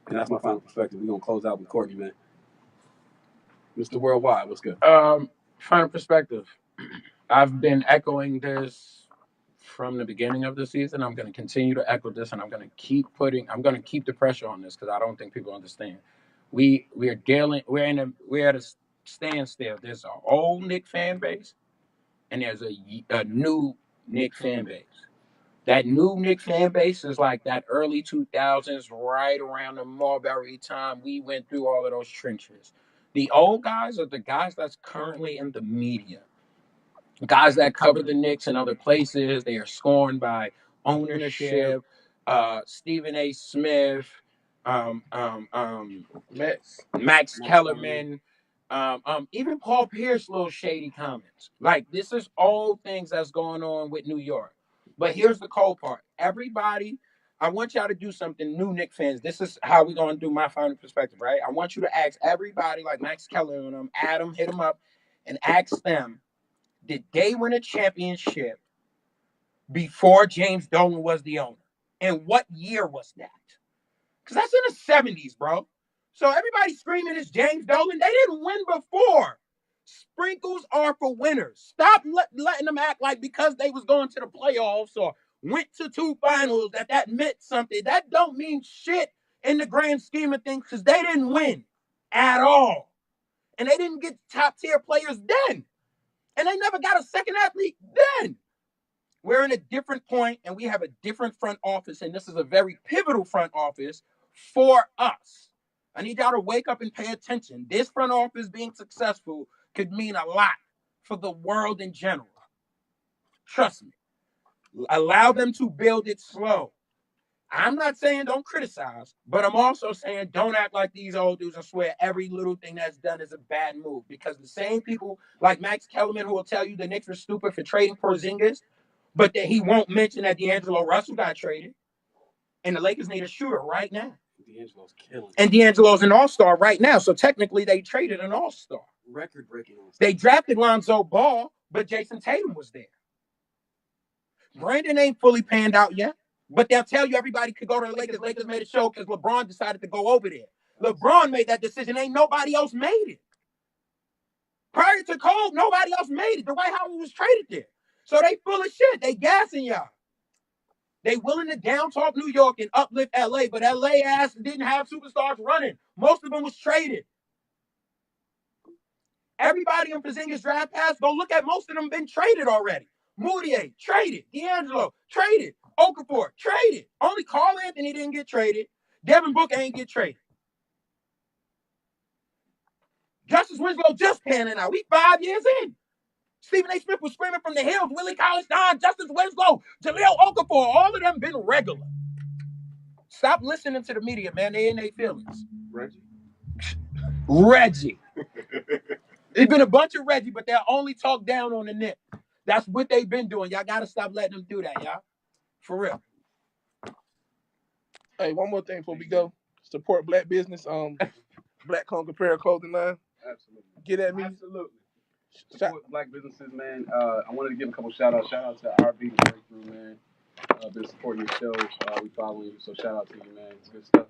And that's my final perspective. We're going to close out with Courtney, man. Mr. Worldwide, what's good? Final perspective. I've been echoing this from the beginning of the season. I'm going to continue to echo this, and I'm going to keep the pressure on this because I don't think people understand. we're at a standstill. There's an old Nick fan base and there's a new Nick fan base. That new Nick fan base is like that early 2000s, right around the Marbury time. We went through all of those trenches. The old guys are the guys that's currently in the media, guys that cover the Knicks in other places. They are scorned by ownership. Stephen A. Smith, Max. Max Kellerman, even Paul Pierce, little shady comments. Like this is all things that's going on with New York. But here's the cold part. Everybody, I want y'all to do something new, Knicks fans. This is how we're going to do my final perspective, right? I want you to ask everybody, like Max Kellerman and them, Adam, hit them up, and ask them, did they win a championship before James Dolan was the owner? And what year was that? Because that's in the 70s, bro. So everybody screaming it's James Dolan. They didn't win before. Sprinkles are for winners. Stop letting them act like because they was going to the playoffs or went to 2 finals that meant something. That don't mean shit in the grand scheme of things because they didn't win at all. And they didn't get top tier players then. And they never got a second athlete then. We're in a different point and we have a different front office. And this is a very pivotal front office for us. I need y'all to wake up and pay attention. This front office being successful could mean a lot for the world in general. Trust me. Allow them to build it slow. I'm not saying don't criticize, but I'm also saying don't act like these old dudes and swear every little thing that's done is a bad move. Because the same people like Max Kellerman who will tell you the Knicks were stupid for trading Porzingis, but that he won't mention that D'Angelo Russell got traded. And the Lakers need a shooter right now. D'Angelo's killing. And D'Angelo's an all-star right now. So technically they traded an all-star. Record-breaking all-star. They drafted Lonzo Ball, but Jason Tatum was there. Brandon ain't fully panned out yet. But they'll tell you everybody could go to the Lakers. Lakers made a show because LeBron decided to go over there. LeBron made that decision. Ain't nobody else made it. Prior to Cole, nobody else made it. Dwight Howard was traded there. So they full of shit. They gassing y'all. They willing to down talk New York and uplift LA, but LA ass didn't have superstars running. Most of them was traded. Everybody in Porzingis draft pass, go look at most of them been traded already. Moutier, traded. D'Angelo, traded. Okafor, traded. Only Carl Anthony didn't get traded. Devin Booker ain't get traded. Justice Winslow just panning out. We 5 years in. Stephen A. Smith was screaming from the hills. Willie Cauley-Stein, Justice Winslow, Jahlil Okafor, all of them been regular. Stop listening to the media, man. They in their feelings. Reggie. It's been a bunch of Reggie, but they'll only talk down on the Knicks. That's what they've been doing. Y'all got to stop letting them do that, y'all. For real. Hey, one more thing before we go. Support black business. Black Home Compare Clothing Line. Absolutely. Get at me. Absolutely. Support black businesses, man. I wanted to give a couple shout outs. Shout out to RB the Breakthrough, man. Been supporting your shows. We following you, so shout out to you, man. It's good stuff.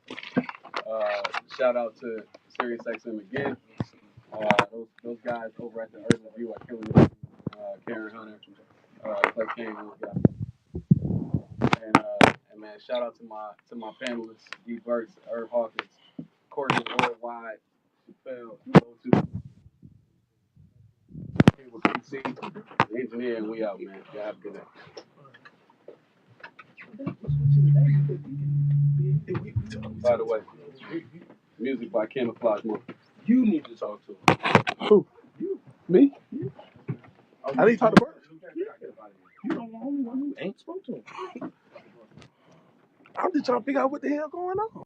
Shout out to SiriusXM again. Those guys over at the Urban View are killing it. Karen Hunter, Clay King, those guys. And man, shout out to my panelists, D. Burks, Irv Hawkins, Courtney Worldwide, Chappelle, those two. Here with PC, the engineer, and we out, man. Y'all have a good night. By the way, music by Camouflage Monk. You need to talk to him. Who? You. Me? I need to talk to Bert. You the only one who ain't spoke to him. I'm just trying to figure out what the hell going on.